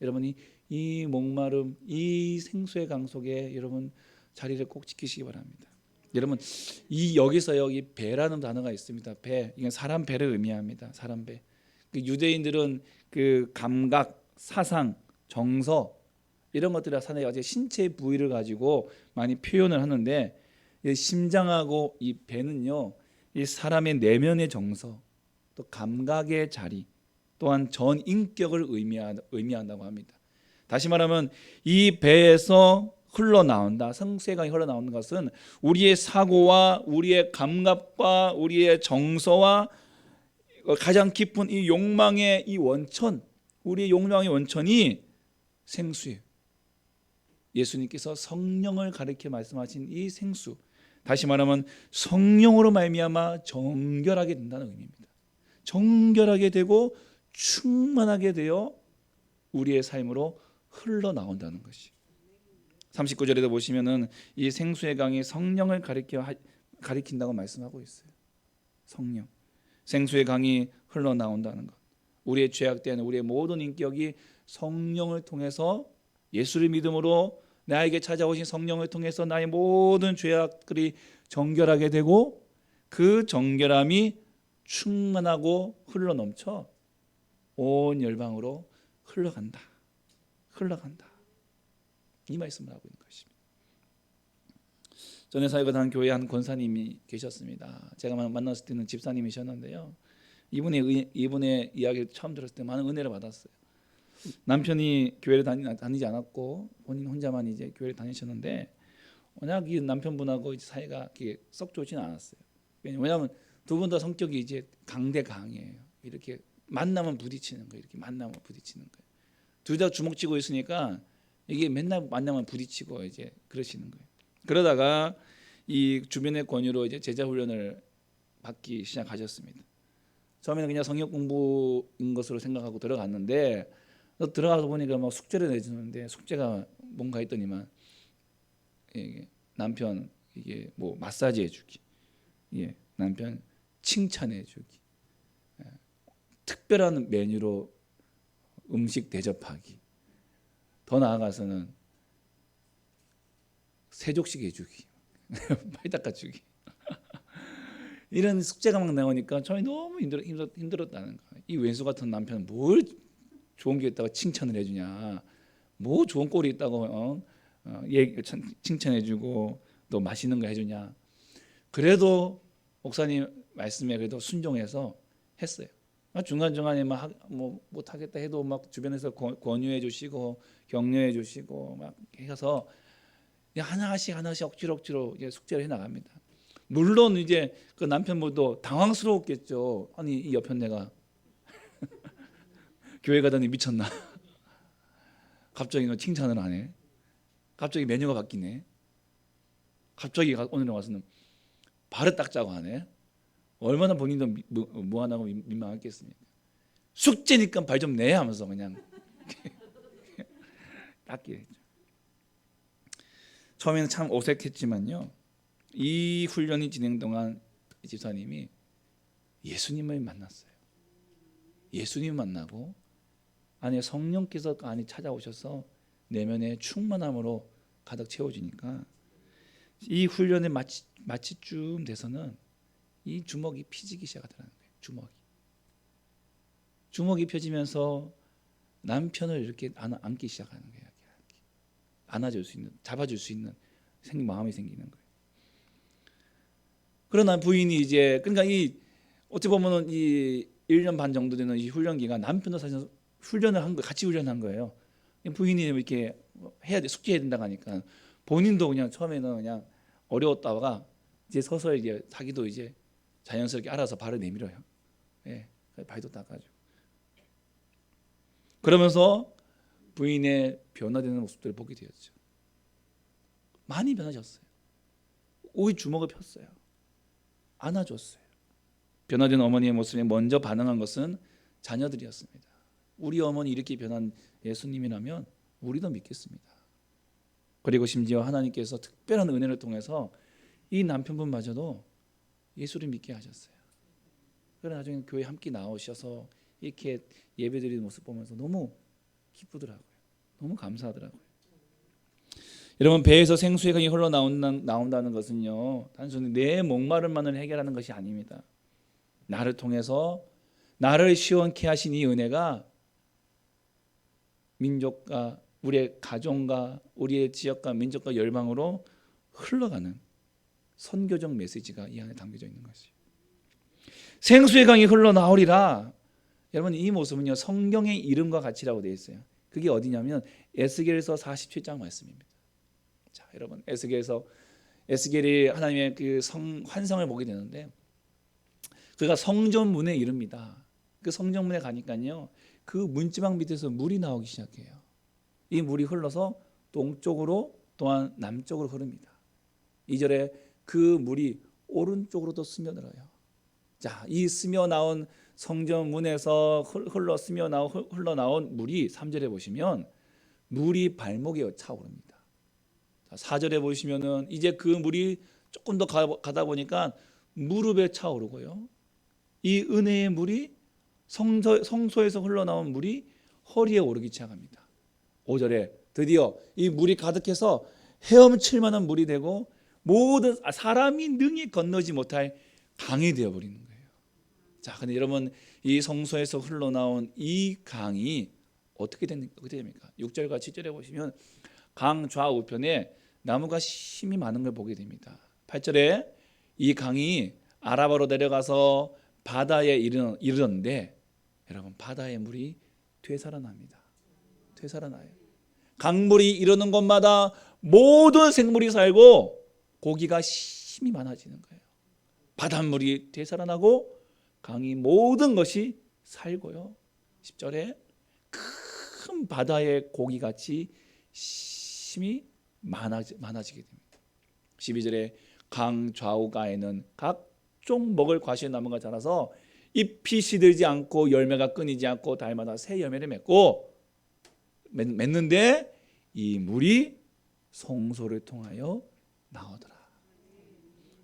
여러분이 이 목마름, 이 생수의 강 속에 여러분 자리를 꼭 지키시기 바랍니다. 여러분 이 여기서 여기 배라는 단어가 있습니다. 배, 이건 사람 배를 의미합니다. 사람 배. 그 유대인들은 그 감각, 사상, 정서 이런 것들을 하나의 아주 신체 부위를 가지고 많이 표현을 하는데, 이 심장하고 이 배는요, 이 사람의 내면의 정서, 또 감각의 자리, 또한 전 인격을 의미한다고 합니다. 다시 말하면 이 배에서 흘러나온다, 생수가 흘러나오는 것은 우리의 사고와 우리의 감각과 우리의 정서와 가장 깊은 이 욕망의 이 원천, 우리의 욕망의 원천이 생수예요. 예수님께서 성령을 가리켜 말씀하신 이 생수, 다시 말하면 성령으로 말미암아 정결하게 된다는 의미입니다. 정결하게 되고 충만하게 되어 우리의 삶으로 흘러나온다는 것이. 39절에도 보시면은 이 생수의 강이 성령을 가리킨다고 말씀하고 있어요. 성령, 생수의 강이 흘러나온다는 것. 우리의 죄악된 우리의 모든 인격이 성령을 통해서, 예수를 믿음으로 나에게 찾아오신 성령을 통해서 나의 모든 죄악들이 정결하게 되고, 그 정결함이 충만하고 흘러넘쳐 온 열방으로 흘러간다. 이 말씀을 하고 있는 것입니다. 전에 사역을 한 교회 한 권사님이 계셨습니다. 제가 만났을 때는 집사님이셨는데요, 이분의 이야기를 처음 들었을 때 많은 은혜를 받았어요. 남편이 교회를 다니지 않았고 본인 혼자만 이제 교회를 다니셨는데, 워낙 이 남편분하고 이제 사이가 썩 좋지는 않았어요. 왜냐하면 두 분 다 성격이 이제 강이에요. 이렇게 만나면 부딪히는 거예요. 둘 다 주먹 쥐고 있으니까 이게 맨날 만나면 부딪히고 이제 그러시는 거예요. 그러다가 이 주변의 권유로 이제 제자 훈련을 받기 시작하셨습니다. 처음에는 그냥 성역 공부인 것으로 생각하고 들어갔는데, 들어가서 보니까 막 숙제를 내주는데, 숙제가 뭔가 했더니만 남편 이게 뭐 마사지 해주기, 남편 칭찬해주기, 특별한 메뉴로 음식 대접하기, 더 나아가서는 세족식 해주기, 팔 닦아주기 이런 숙제가 막 나오니까 저희 너무 힘들었다는 거예요. 이 왼수 같은 남편은 뭘 좋은 게 있다고 칭찬을 해주냐, 뭐 좋은 꼴이 있다고 칭찬해주고 또 맛있는 거 해주냐. 그래도 목사님 말씀에 그래도 순종해서 했어요. 중간중간에 뭐 못하겠다 해도 막 주변에서 권유해 주시고 격려해 주시고 막 해서 하나씩 억지로 이제 숙제를 해 나갑니다. 물론 이제 그 남편분도 당황스러웠겠죠. 아니 이 옆에 내가 교회 가더니 미쳤나? 갑자기 너 칭찬을 안 해? 갑자기 메뉴가 바뀌네? 갑자기 오늘 와서는 발을 닦자고 하네? 얼마나 본인도 무안하고 민망했겠습니까? 숙제니까 발 좀 내 하면서 그냥 닦게 했죠. 처음에는 참 어색했지만요, 이 훈련이 진행 동안 집사님이 예수님을 만났어요. 예수님 만나고 안에 성령께서 안에 찾아오셔서 내면의 충만함으로 가득 채워지니까 이 훈련의 마치쯤 돼서는 이 주먹이 피지기 시작하더라는 거예요. 주먹이 펴지면서 남편을 이렇게 안기 시작하는 거예요. 안아줄 수 있는, 잡아줄 수 있는 마음이 생기는 거예요. 그러나 부인이 이제, 그러니까 이 어찌 보면은 이 1년 반 정도 되는 이 훈련 기간, 남편도 사실 훈련을 한 거, 같이 훈련한 거예요. 부인이 이렇게 해야 돼, 숙제해야 된다고 하니까 본인도 그냥 처음에는 그냥 어려웠다가 이제 서서히 이제 자기도 이제 자연스럽게 알아서 발을 내밀어요. 발도 닦아주고. 그러면서 부인의 변화되는 모습들을 보게 되었죠. 많이 변하셨어요. 오히 주먹을 폈어요. 안아줬어요. 변화된 어머니의 모습에 먼저 반응한 것은 자녀들이었습니다. 우리 어머니 이렇게 변한 예수님이라면 우리도 믿겠습니다. 그리고 심지어 하나님께서 특별한 은혜를 통해서 이 남편분마저도 예수를 믿게 하셨어요. 그러나 나중에 교회 함께 나오셔서 이렇게 예배드리는 모습 보면서 너무 기쁘더라고요. 너무 감사하더라고요. 여러분, 배에서 생수의 강이 흘러나온다는 것은요, 단순히 내 목마름만을 해결하는 것이 아닙니다. 나를 통해서 나를 시원케 하신 이 은혜가 민족과 우리의 가정과 우리의 지역과 민족과 열방으로 흘러가는 선교적 메시지가 이 안에 담겨져 있는 것이에요. 생수의 강이 흘러나오리라. 여러분, 이 모습은요, 성경의 이름과 같이라고 되어 있어요. 그게 어디냐면 에스겔서 47장 말씀입니다. 자, 여러분, 에스겔이 하나님의 그 환상을 보게 되는데, 그가 성전문에 이릅니다. 그 성전문에 가니까요, 그 문지방 밑에서 물이 나오기 시작해요. 이 물이 흘러서 동쪽으로 또한 남쪽으로 흐릅니다. 2절에 그 물이 오른쪽으로도 스며들어요. 자, 이 스며나온 성전문에서 흘러나온 물이 3절에 보시면 물이 발목에 차오릅니다. 자, 4절에 보시면은 이제 그 물이 조금 더 가다 보니까 무릎에 차오르고요. 이 은혜의 물이 성소에서 흘러나온 물이 허리에 오르기 시작합니다. 5절에 드디어 이 물이 가득해서 헤엄칠 만한 물이 되고 모든 사람이 능히 건너지 못할 강이 되어버리는 거예요. 자, 근데 여러분, 이 성소에서 흘러나온 이 강이 어떻게 됩니까? 6절과 7절에 보시면 강 좌우편에 나무가 심이 많은 걸 보게 됩니다. 8절에 이 강이 아라바로 내려가서 바다에 이르는데, 여러분, 바다의 물이 되살아납니다. 되살아나요. 강물이 이르는 곳마다 모든 생물이 살고 고기가 심이 많아지는 거예요. 바닷물이 되살아나고 강이 모든 것이 살고요. 10절에 큰 바다의 고기같이 심이 많아지게 됩니다. 12절에 강 좌우가에는 각종 먹을 과실의 나무가 자라서 잎이 시들지 않고 열매가 끊이지 않고 달마다 새 열매를 맺는데 이 물이 성소를 통하여 나오더라.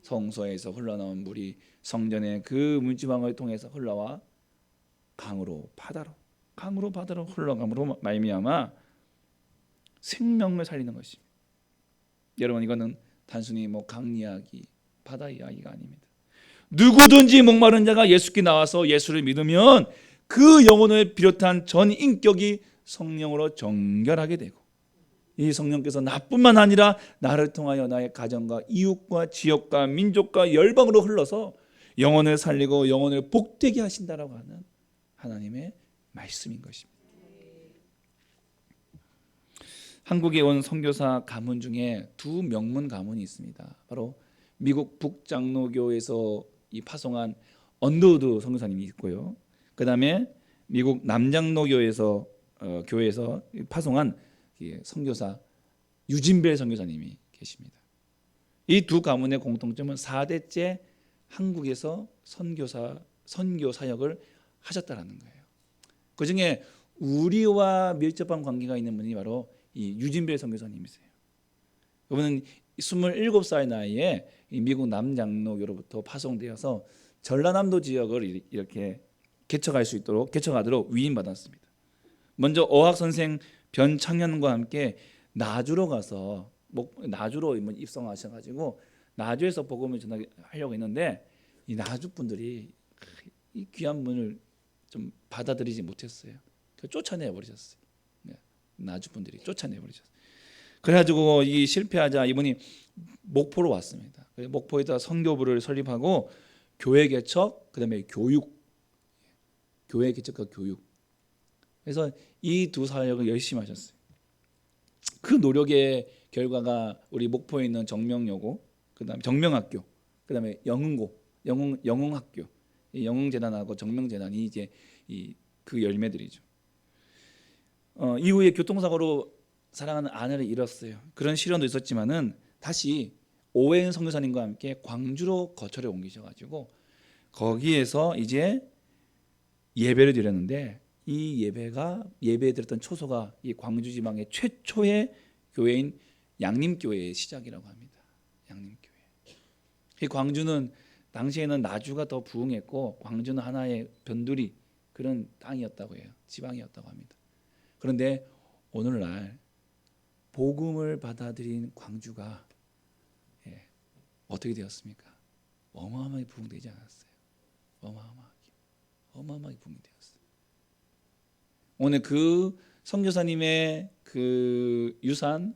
성소에서 흘러나온 물이 성전의 그 문지방을 통해서 흘러와 강으로 바다로 흘러감으로 말미암아 생명을 살리는 것입니다. 여러분, 이거는 단순히 강 이야기, 바다 이야기가 아닙니다. 누구든지 목마른 자가 예수께 나와서 예수를 믿으면 그 영혼을 비롯한 전 인격이 성령으로 정결하게 되고, 이 성령께서 나뿐만 아니라 나를 통하여 나의 가정과 이웃과 지역과 민족과 열방으로 흘러서 영혼을 살리고 영혼을 복되게 하신다라고 하는 하나님의 말씀인 것입니다. 한국에 온 선교사 가문 중에 두 명문 가문이 있습니다. 바로 미국 북장로교에서 이 파송한 언더우드 선교사님이 있고요. 그 다음에 미국 남장로교에서 교회에서 파송한 선교사 유진벨 선교사님이 계십니다. 이 두 가문의 공통점은 4대째 한국에서 선교 사역을 하셨다라는 거예요. 그 중에 우리와 밀접한 관계가 있는 분이 바로 이 유진벨 선교사님이세요. 그분은 27살 나이에 미국 남장로교로부터 파송되어서 전라남도 지역을 이렇게 개척하도록 위임받았습니다. 먼저 어학 선생 변창현과 함께 나주로 가서 나주로 입성하셔가지고 나주에서 복음을 전하려고 했는데 이 나주 분들이 이 귀한 분을 좀 받아들이지 못했어요. 쫓아내 버리셨어요. 나주 분들이 쫓아내 버리셨어요. 그래가지고 이 실패하자 이분이 목포로 왔습니다. 목포에다 선교부를 설립하고 교회 개척, 그다음에 교회 개척과 교육. 그래서 이 두 사역을 열심히 하셨어요. 그 노력의 결과가 우리 목포에 있는 정명여고, 그다음에 정명학교, 그다음에 영흥학교, 영흥재단하고 정명재단이 이제 그 열매들이죠. 이후에 교통사고로 사랑하는 아내를 잃었어요. 그런 시련도 있었지만은 다시 오웬 선교사님과 함께 광주로 거처를 옮기셔가지고 거기에서 이제 예배를 드렸는데, 이 예배에 드렸던 초소가 이 광주 지방의 최초의 교회인 양림교회의 시작이라고 합니다. 양림교회. 이 광주는 당시에는 나주가 더 부흥했고 광주는 하나의 변두리 그런 땅이었다고 해요. 지방이었다고 합니다. 그런데 오늘날 복음을 받아들인 광주가 어떻게 되었습니까? 어마어마하게 부흥되지 않았어요. 어마어마하게 부흥되었어요. 오늘 그 선교사님의 그 유산과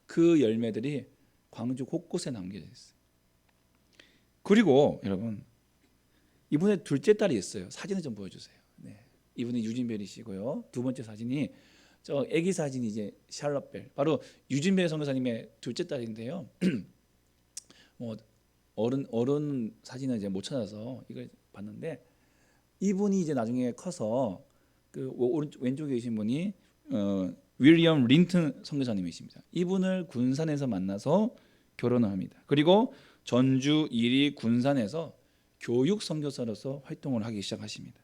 그 열매들이 광주 곳곳에 남겨져 있어요. 그리고 여러분 이분의 둘째 딸이 있어요. 사진을 좀 보여주세요. 네. 이분이 유진벨이시고요. 두 번째 사진이 저 아기 사진이 이제 샬럿벨, 바로 유진벨 선교사님의 둘째 딸인데요. 뭐 어른 사진은 이제 못 찾아서 이걸 봤는데 이분이 이제 나중에 커서 그 왼쪽에 계신 분이 윌리엄 린튼 선교사님이십니다. 이분을 군산에서 만나서 결혼을 합니다. 그리고 전주 이리 군산에서 교육 선교사로서 활동을 하기 시작하십니다.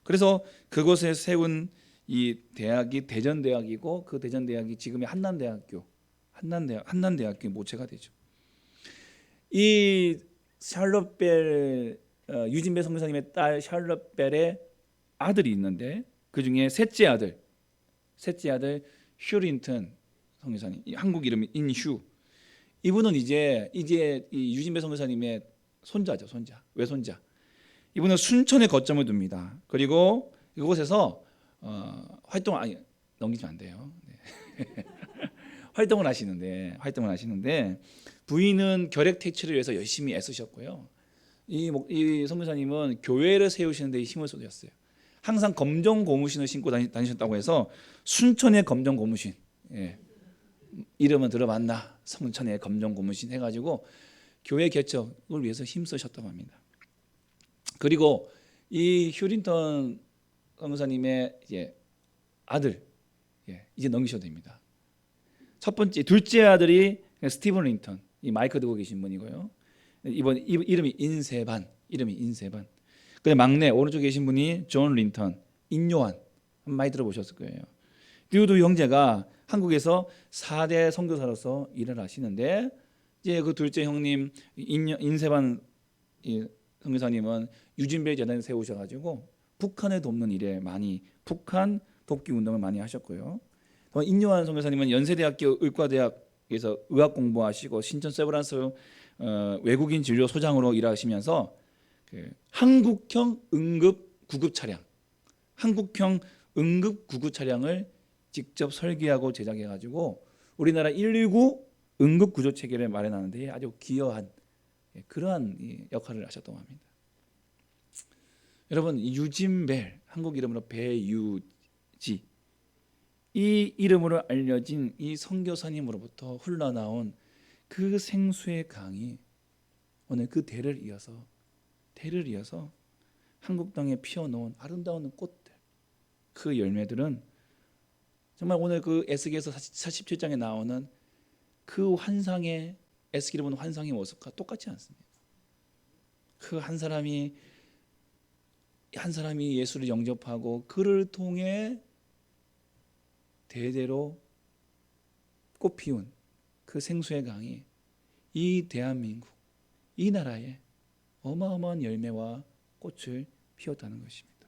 그래서 그곳에 세운 이 대학이 대전대학이고 그 대전대학이 지금의 한남대학교의 모체가 되죠. 이 샬럿벨 유진벨 선교사님의 딸 샬럿벨의 아들이 있는데 그 중에 셋째 아들 휴 린튼 선교사님, 한국 이름이 인휴. 이분은 이제 이 유진벨 선교사님의 손자죠, 외손자. 이분은 순천에 거점을 둡니다. 그리고 이곳에서 넘기면 안 돼요. 네. 활동을 하시는데 부인은 결핵 퇴치를 위해서 열심히 애쓰셨고요. 이 선교사님은 교회를 세우시는 데 힘을 쏟으셨어요. 항상 검정 고무신을 신고 다니셨다고 해서 순천의 검정 고무신, 이름은 들어봤나? 성천의 검정 고무신 해가지고 교회 개척을 위해서 힘쓰셨다고 합니다. 그리고 이 휴린턴 선교사님의 이제 아들, 이제 넘기셔도 됩니다. 둘째 아들이 스티븐 린턴, 이 마이크 들고 계신 분이고요. 이름이 인세반. 근데 막내 오른쪽에 계신 분이 존 린턴, 인요한, 많이 들어보셨을 거예요. 두 형제가 한국에서 4대 선교사로서 일을 하시는데 이제 그 둘째 형님 인세반 선교사님은 유진벨 재단을 세우셔가지고 북한을 돕는 일에 북한 돕기 운동을 많이 하셨고요. 또 인요한 선교사님은 연세대학교 의과대학에서 의학 공부하시고 신천 세브란스 외국인 진료 소장으로 일하시면서 한국형 응급 구급 차량을 직접 설계하고 제작해가지고 우리나라 119 응급 구조 체계를 마련하는 데 아주 기여한 그러한 역할을 하셨다고 합니다. 여러분, 유진벨, 한국 이름으로 배유지, 이 이름으로 알려진 이 선교사님으로부터 흘러나온 그 생수의 강이 오늘 그 대를 이어서 한국 땅에 피어놓은 아름다운 꽃들, 그 열매들은 정말 오늘 그 에스겔서 47장에 나오는 그 환상의, 에스겔이 보는 환상의 모습과 똑같지 않습니다. 그 한 사람이 예수를 영접하고 그를 통해 대대로 꽃피운 그 생수의 강이 이 대한민국, 이 나라에 어마어마한 열매와 꽃을 피웠다는 것입니다.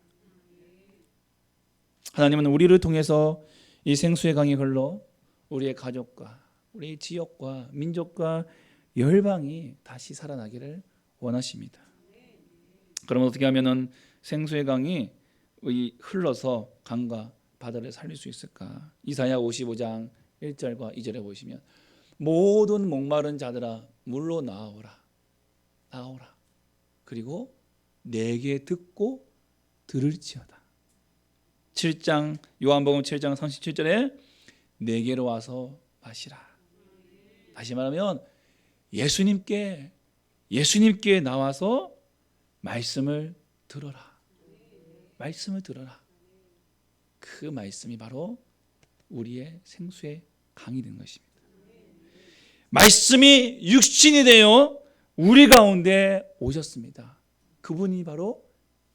하나님은 우리를 통해서 이 생수의 강이 흘러 우리의 가족과 우리 지역과 민족과 열방이 다시 살아나기를 원하십니다. 그럼 어떻게 하면은 생수의 강이 흘러서 강과 바다를 살릴 수 있을까? 이사야 55장 1절과 2절에 보시면 모든 목마른 자들아 물로 나오라. 그리고 내게 듣고 들을지어다. 7장 요한복음 7장 37절에 내게로 와서 마시라. 다시 말하면 예수님께 나와서 말씀을 들어라. 그 말씀이 바로 우리의 생수의 강이 된 것입니다. 말씀이 육신이 되어 우리 가운데 오셨습니다. 그분이 바로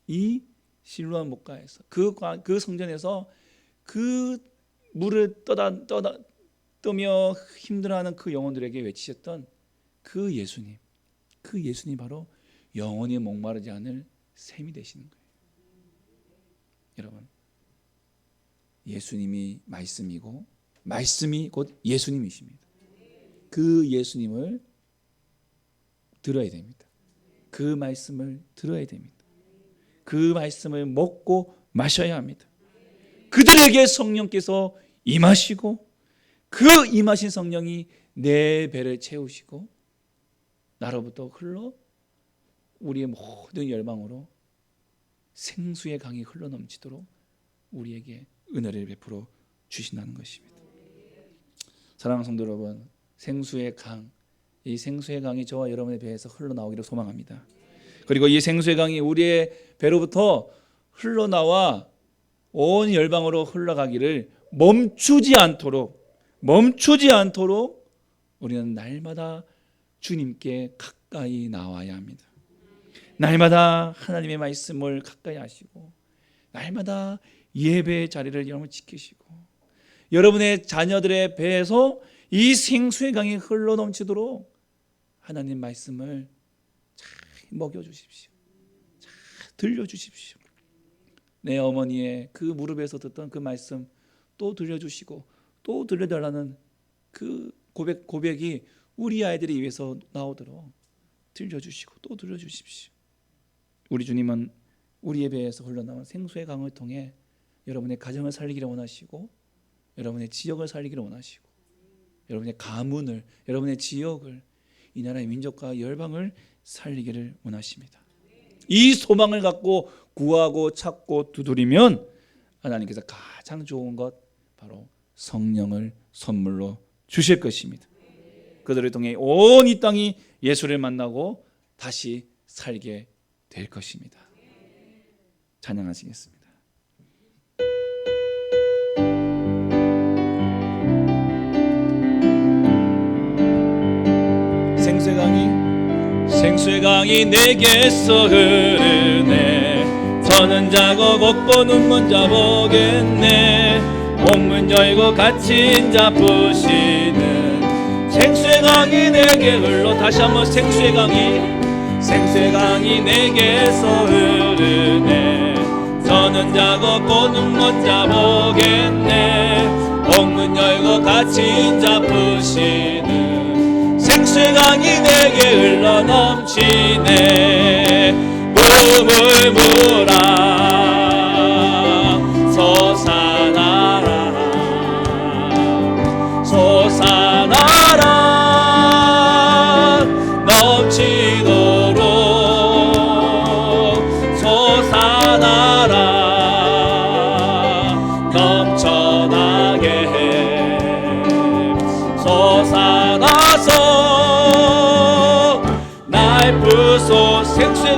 이 실로암 목가에서 그 성전에서 그 물을 떠다 아프며 힘들어하는 그 영혼들에게 외치셨던 그 예수님 바로 영원히 목마르지 않을 샘이 되시는 거예요. 여러분, 예수님이 말씀이고 말씀이 곧 예수님이십니다. 그 예수님을 들어야 됩니다. 그 말씀을 들어야 됩니다. 그 말씀을 먹고 마셔야 합니다. 그들에게 성령께서 임하시고 그 임하신 성령이 내 배를 채우시고 나로부터 흘러 우리의 모든 열방으로 생수의 강이 흘러넘치도록 우리에게 은혜를 베풀어 주신다는 것입니다. 사랑하는 성도 여러분, 생수의 강, 이 생수의 강이 저와 여러분의 배에서 흘러나오기를 소망합니다. 그리고 이 생수의 강이 우리의 배로부터 흘러나와 온 열방으로 흘러가기를 멈추지 않도록 우리는 날마다 주님께 가까이 나와야 합니다. 날마다 하나님의 말씀을 가까이 하시고 날마다 예배의 자리를 여러분 지키시고 여러분의 자녀들의 배에서 이 생수의 강이 흘러넘치도록 하나님 말씀을 잘 먹여주십시오. 잘 들려주십시오. 내 어머니의 그 무릎에서 듣던 그 말씀 또 들려주시고 또 들려달라는 그 고백이 우리 아이들이 위해서 나오도록 들려주시고 또 들려주십시오. 우리 주님은 우리의 배에서 흘러나온 생수의 강을 통해 여러분의 가정을 살리기를 원하시고 여러분의 지역을 살리기를 원하시고 여러분의 가문을, 여러분의 지역을, 이 나라의 민족과 열방을 살리기를 원하십니다. 이 소망을 갖고 구하고 찾고 두드리면 하나님께서 가장 좋은 것 바로 성령을 선물로 주실 것입니다. 그들을 통해 온 이 땅이 예수를 만나고 다시 살게 될 것입니다. 찬양하시겠습니다. 생수의 강이 내게서 흐르네. 저는 자고 걷고 눈먼 자 보겠네. 옥문 열고 갇힌 자 푸시는 생수의 강이 내게 흘러. 다시 한번 생수의 강이 내게서 흐르네. 저는 자 걷고 눈먼 자 보겠네. 옥문 열고 갇힌 자 푸시는 생수의 강이 내게 흘러 넘치네. 꿈을 물아 솟아나라 넘치도록 솟아나라 넘쳐나게 솟아나서 날 부소. 생수의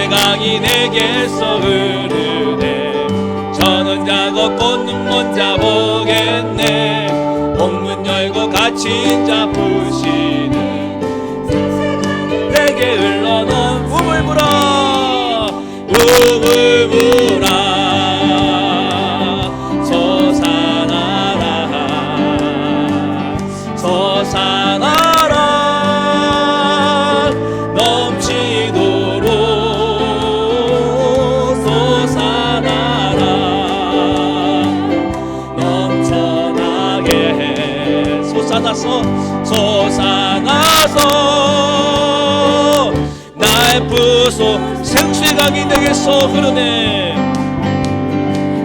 강이 내게서 흐르네. 저는 자 걷고 눈먼 자 보겠네. 옥문 열고 갇힌 자 푸시는 내게 흘러넘. 우물 물어 솟아나라 넘치도록 솟아나라 넘쳐나게 솟아나서 날 부소. 생수의 강이 내게서 흐르네.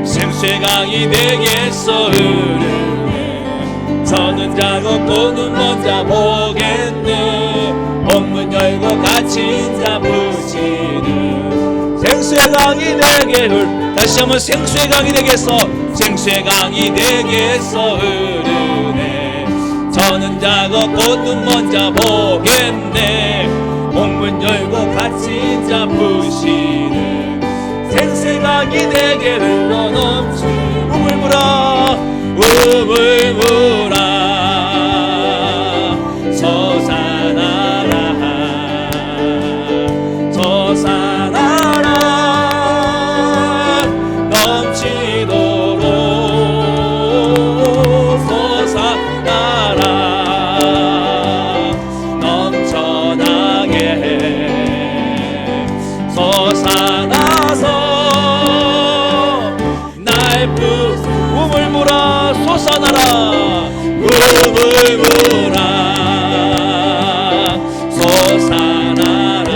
생수의 강이 내게서 흐르네. 저는 자 걷고 눈먼 자 보겠네. 옥문 열고 갇힌 자 부시는 생수의 강이 내게 다시 한번 생수의 강이 내게서 흐르네. 저는 자 걷고 눈먼 자 보겠네. 옥문 열고 갇힌 자 부시는 생수의 강이 내게 흘러넘치. 우물 물어 솟아나라 넘치도록 솟아나서 나의 꿈을 물어 솟아나라 꿈을 물어 솟아나라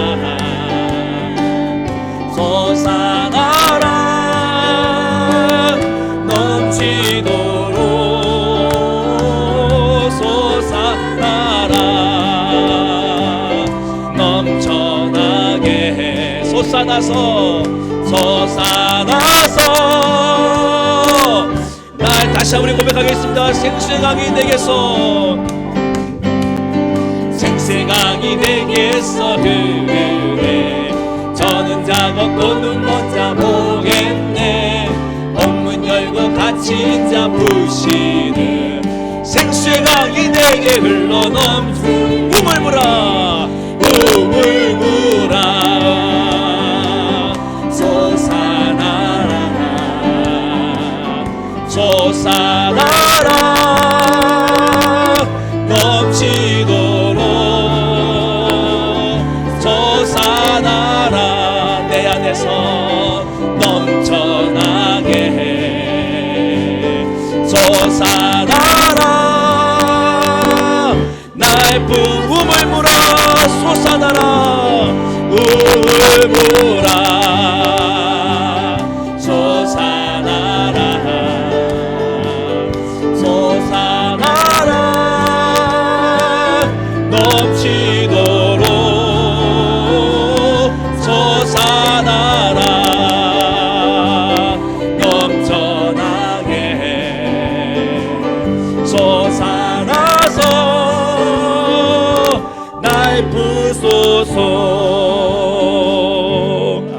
솟아나라 넘치도록 솟아나라 넘쳐나게 해 솟아나서 날 다시 한번 고백하겠습니다. 생수의 강이 내게서 생수의 강이 내게서 흐르네 저는 작업고 눈 먼 자 보겠네 옥문 열고 갇힌 자 푸시는 생수의 강이 내게 흘러넘치 꿈을 물어 꿈을 물어 솟아나라 넘치도록 솟아나라 내 안에서 넘쳐나게 해 솟아나라 나의 부음을 물어 솟아나라 우물 물어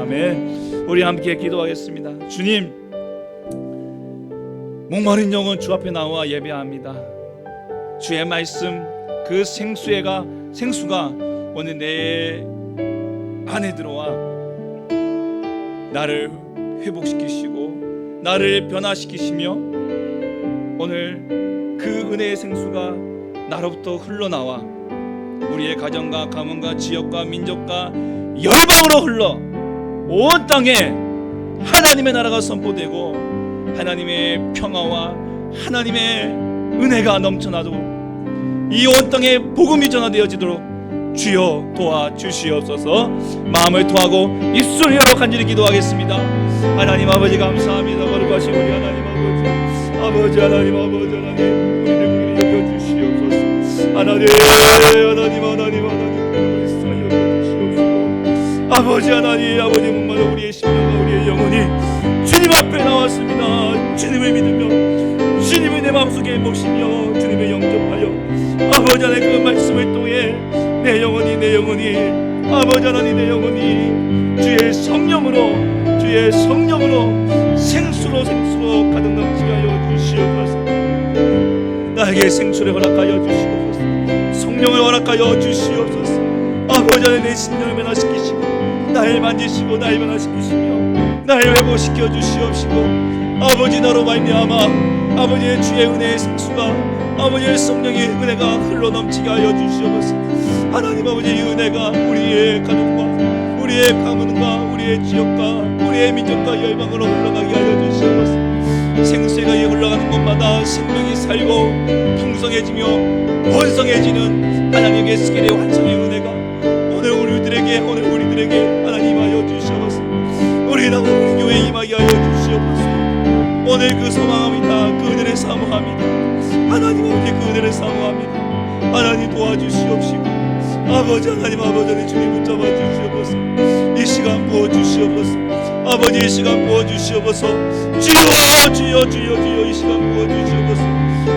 아멘. 우리 함께 기도하겠습니다. 주님, 목마른 영혼 주 앞에 나와 예배합니다. 주의 말씀 그 생수가 오늘 내 안에 들어와 나를 회복시키시고 나를 변화시키시며 오늘 그 은혜의 생수가 나로부터 흘러나와 우리의 가정과 가문과 지역과 민족과 열방으로 흘러 온 땅에 하나님의 나라가 선포되고 하나님의 평화와 하나님의 은혜가 넘쳐나도록 이 온 땅에 복음이 전화되어지도록 주여 도와주시옵소서. 마음을 토하고 입술을 열어 간절히 기도하겠습니다. 하나님 아버지 감사합니다. 거룩하신 우리 하나님 아버지 하나님 우리를 여겨주시옵소서. 하나님 아버지 하나님 아버지 목마른 우리의 심령과 우리의 영혼이 주님 앞에 나왔습니다. 주님을 믿으며 주님을 내 마음속에 모시며 주님을 영접하여 아버지 하나님 그 말씀을 통해 내 영혼이 아버지 하나님 내 영혼이 주의 성령으로 생수로 가득 넘치게 하여 주시옵소서. 나에게 생수를 허락하여 주시옵소서. 성령을 허락하여 주시옵소서. 아버지 하나님 내 심령을 변화시키시고 날 만지시고 날 변화시키시며 날 회복시켜 주시옵시고 아버지 나로 말미암아 아버지의 주의 은혜의 생수가 아버지의 성령의 은혜가 흘러넘치게 하여 주시옵소서. 하나님 아버지 이 은혜가 우리의 가족과 우리의 가문과 우리의 지역과 우리의 민족과 열방으로 흘러가게 하여 주시옵소서. 생수의 강이 흘러가는 곳마다 생명이 살고 풍성해지며 번성해지는 하나님의 스킬의 완성의 은혜가 오늘 우리들에게 하나님 하여 주시옵소서. 우리 나와 우리 교회에 임하게 하여 주시옵소서. 오늘 그 소망합니다. 그 은혜를 사모합니다. 하나님 아버지 그 은혜를 사모합니다. 하나님 도와주시옵시고 아버지 하나님 주님 붙잡아 주시옵소서. 이 시간 부어주시옵소서. 아버지 이 시간 부어주시옵소서. 주여 이 시간 부어주시옵소서.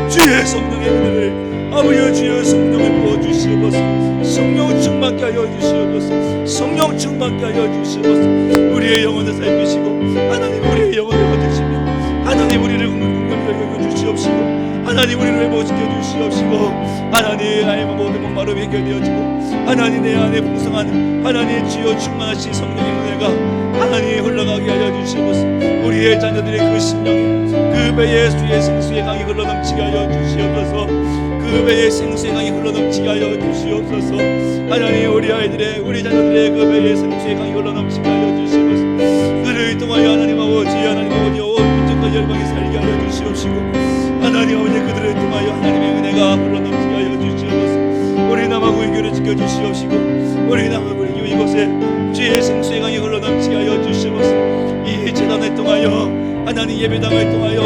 주의 성령의 은혜를 아버지 주의 성령을 부어주시옵소서. 성령 충만케 하여 주시옵소서. 성령 충만케 하여 주시옵소서. 우리의 영혼을 살피시고 하나님 우리의 영혼을 거두시며 하나님 우리를 긍휼히 여겨 주시옵시고 하나님 우리를 회복시켜 주시옵시고 하나님 나의 모든 목마름이 해결되어지고 하나님 내 안에 풍성한 하나님 주여 충만하신 성령의 은혜가 하나님 흘러가게 하여 주시옵소서. 우리의 자녀들의 그 심령에 그 배에 주의 생수의 강이 흘러넘치게 하여 주시옵소서. 그 배에 생수의 강이 흘러넘치게 하여 주시옵소서. 하나님 우리 아이들의 우리 자녀들의 그 배에 생수의 강이 흘러넘치게 하여 주시옵소서. 통하여 하나님 아버지 온 민족과 열방에 살게 하여 주시옵시고, 하나님 아버지 그들을 통하여 하나님의 은혜가 흘러넘치게 하여 주시옵소서. 우리 남아구의 교회를 지켜주시옵시고, 우리 남아구의 교회 이곳에 주의 생수의 강이 흘러넘치게 하여 주시옵소서. 이 재단을 통하여 하나님 예배당을 통하여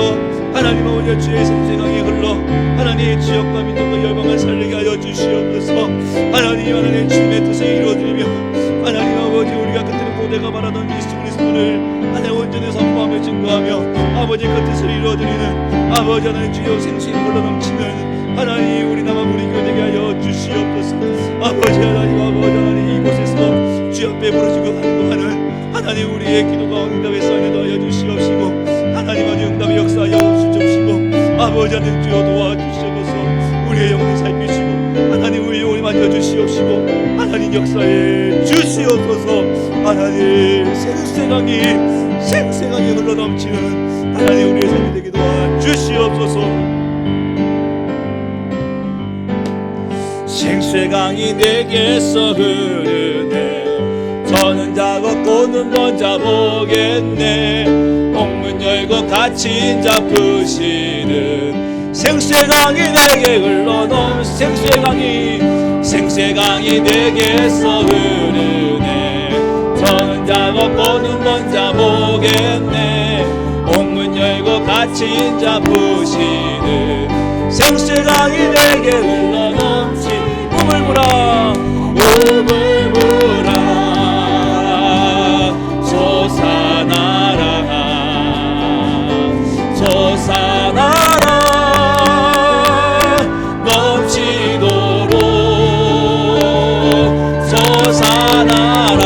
하나님 아버지 주의 생수의 강이 흘러 하나님의 지역과 민족과 열방을 살리게 하여 주시옵소서. 하나님 주님의 뜻을 이루어드리며 하나님 아버지 우리가 그때는 고대가 바라던 예수 그리스도를 하나님 온전히 선포하며 증거하며 아버지 그 뜻을 이루어드리는 아버지 하나님 주여 생수의 흘러넘치는 하나님 우리 남아 우리 교회되게 하여 주시옵소서. 아버지 하나님 이곳에서 주 앞에 부르짖고 간구하는 하나님 우리의 기도가 응답의 쌓이게 하여 주시옵시고, 하나님 아버지 응답의 역사하여 주시옵시고, 아버지 하나님 주여 도와주시옵소서. 우리의 영혼을 살피시고 하나님 우리의 영혼을 만져주시옵시고 하나님 역사에 주시옵소서. 하나님 생수의 강이 흘러넘치는 하나님 우리의 삶이 되게 도와주시옵소서. 생수의 강이 내게서 흐르네, 저는 자고 꼬는 번자 보겠네. 옥문 열고 갇힌 자 푸시는 생수의 강이 내게 흘러넘 생수의 강이 내게서 흐르네, 저는 자고 꼬는 번자 보겠네. 옥문 열고 갇힌 자 푸시는 생수의 강이 내게 흘러넘치 꿈을 부라 솟아나라 넘치도록 솟아나라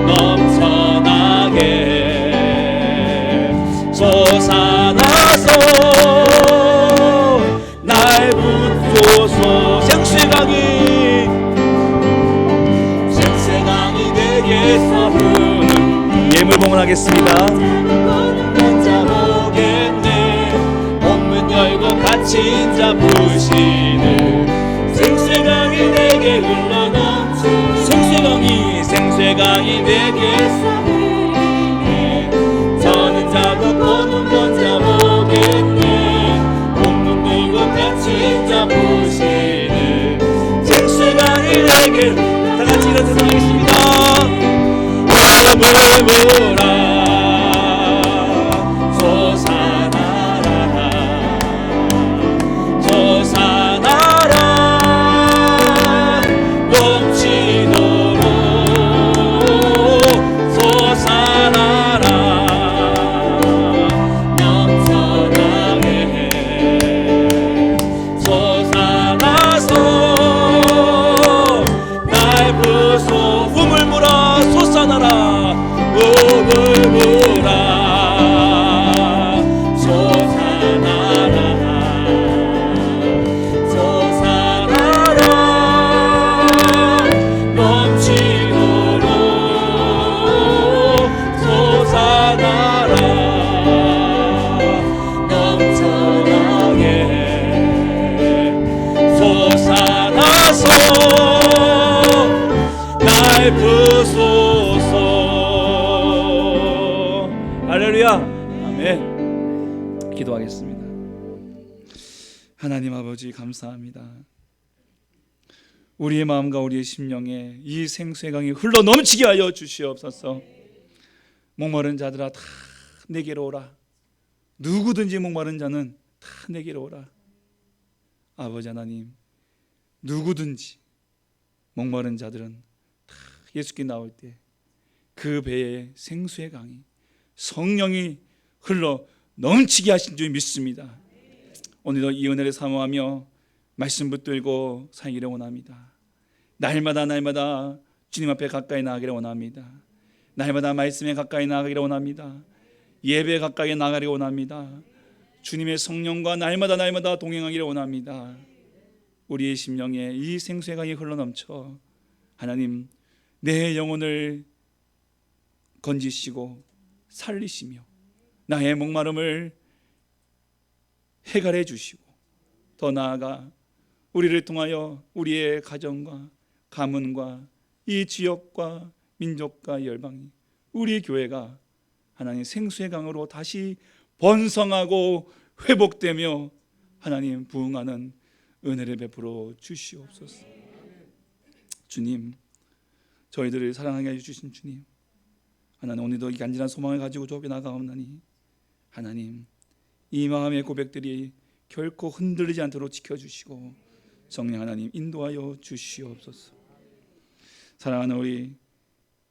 넘쳐나게 솟아나서 날 붙소서. 생수의 강이 내게서 흐르는 예물 봉헌하겠습니다. 혼자 보겠네, 옥문 열고 갇힌 자 부시는 생수의 강이 내게 흘러넘치 생수의 강이 내게서 흐르네, 저는 자고 꼬는 번자 보겠네. 옥문 열고 갇힌 자 부시는 생수의 강이 내게 다같이 일어서겠습니다. 할렐루야, 아멘. 기도하겠습니다. 하나님 아버지 감사합니다. 우리의 마음과 우리의 심령에 이 생수의 강이 흘러 넘치게 하여 주시옵소서. 목마른 자들아 다 내게로 오라. 누구든지 목마른 자는 다 내게로 오라. 아버지 하나님, 누구든지 목마른 자들은 다 예수께 나올 때 그 배에 생수의 강이 성령이 흘러 넘치게 하신 줄 믿습니다. 오늘도 이 은혜를 사모하며 말씀 붙들고 살기를 원합니다. 날마다 주님 앞에 가까이 나가기를 원합니다. 날마다 말씀에 가까이 나가기를 원합니다. 예배에 가까이 나가기를 원합니다. 주님의 성령과 날마다 동행하기를 원합니다. 우리의 심령에 이 생수의 강이 흘러넘쳐 하나님 내 영혼을 건지시고 살리시며 나의 목마름을 해결해 주시고, 더 나아가 우리를 통하여 우리의 가정과 가문과 이 지역과 민족과 열방이 우리 교회가 하나님 생수의 강으로 다시 번성하고 회복되며 하나님 부흥하는 은혜를 베풀어 주시옵소서. 주님, 저희들을 사랑하게 해주신 주님, 하나님 오늘도 이 간절한 소망을 가지고 주 앞에 나가옵나니 하나님 이 마음의 고백들이 결코 흔들리지 않도록 지켜주시고 성령 하나님 인도하여 주시옵소서. 사랑하는 우리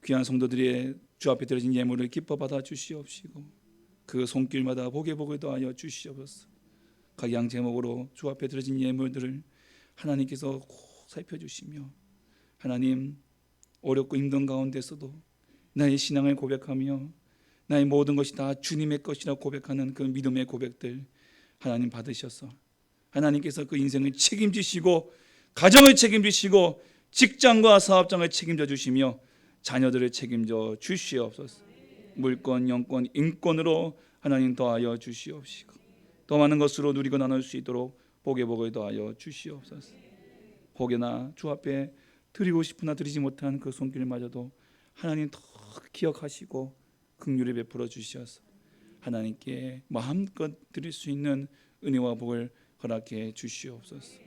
귀한 성도들의 주 앞에 드려진 예물을 기뻐 받아 주시옵시고 그 손길마다 복에 복을 더하여 주시옵소서. 각양 제목으로 주 앞에 드려진 예물들을 하나님께서 꼭 살펴주시며 하나님 어렵고 힘든 가운데서도 나의 신앙을 고백하며 나의 모든 것이 다 주님의 것이라고 고백하는 그 믿음의 고백들 하나님 받으셔서 하나님께서 그 인생을 책임지시고 가정을 책임지시고 직장과 사업장을 책임져 주시며 자녀들을 책임져 주시옵소서. 물권, 영권, 인권으로 하나님 더하여 주시옵시고 더 많은 것으로 누리고 나눌 수 있도록 복의 복을 더하여 주시옵소서. 혹여나 주 앞에 드리고 싶으나 드리지 못한 그 손길마저도 하나님 더 기억하시고 긍휼을 베풀어 주셔서 하나님께 마음껏 드릴 수 있는 은혜와 복을 허락해 주시옵소서.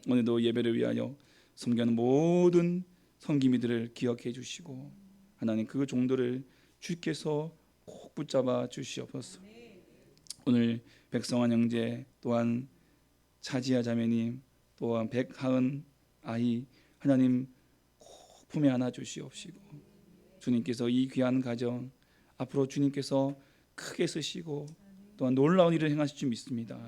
오늘도 예배를 위하여 섬기는 모든 섬김이들을 기억해 주시고 하나님 그 종들을 주께서 꼭 붙잡아 주시옵소서. 오늘 백성환 형제 또한 차지아 자매님 또한 백하은 아이 하나님 꼭 품에 안아 주시옵시고 주님께서 이 귀한 가정 앞으로 주님께서 크게 쓰시고 또한 놀라운 일을 행하실 줄 믿습니다.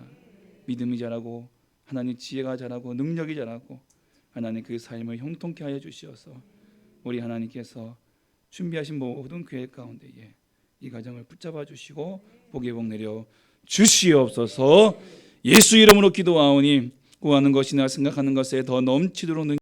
믿음이 자라고 하나님 지혜가 자라고 능력이 자라고 하나님 그 삶을 형통케 하여 주시어서 우리 하나님께서 준비하신 모든 계획 가운데에 이 가정을 붙잡아 주시고 복의 복 내려 주시옵소서. 예수 이름으로 기도하오니 구하는 것이나 생각하는 것에 더 넘치도록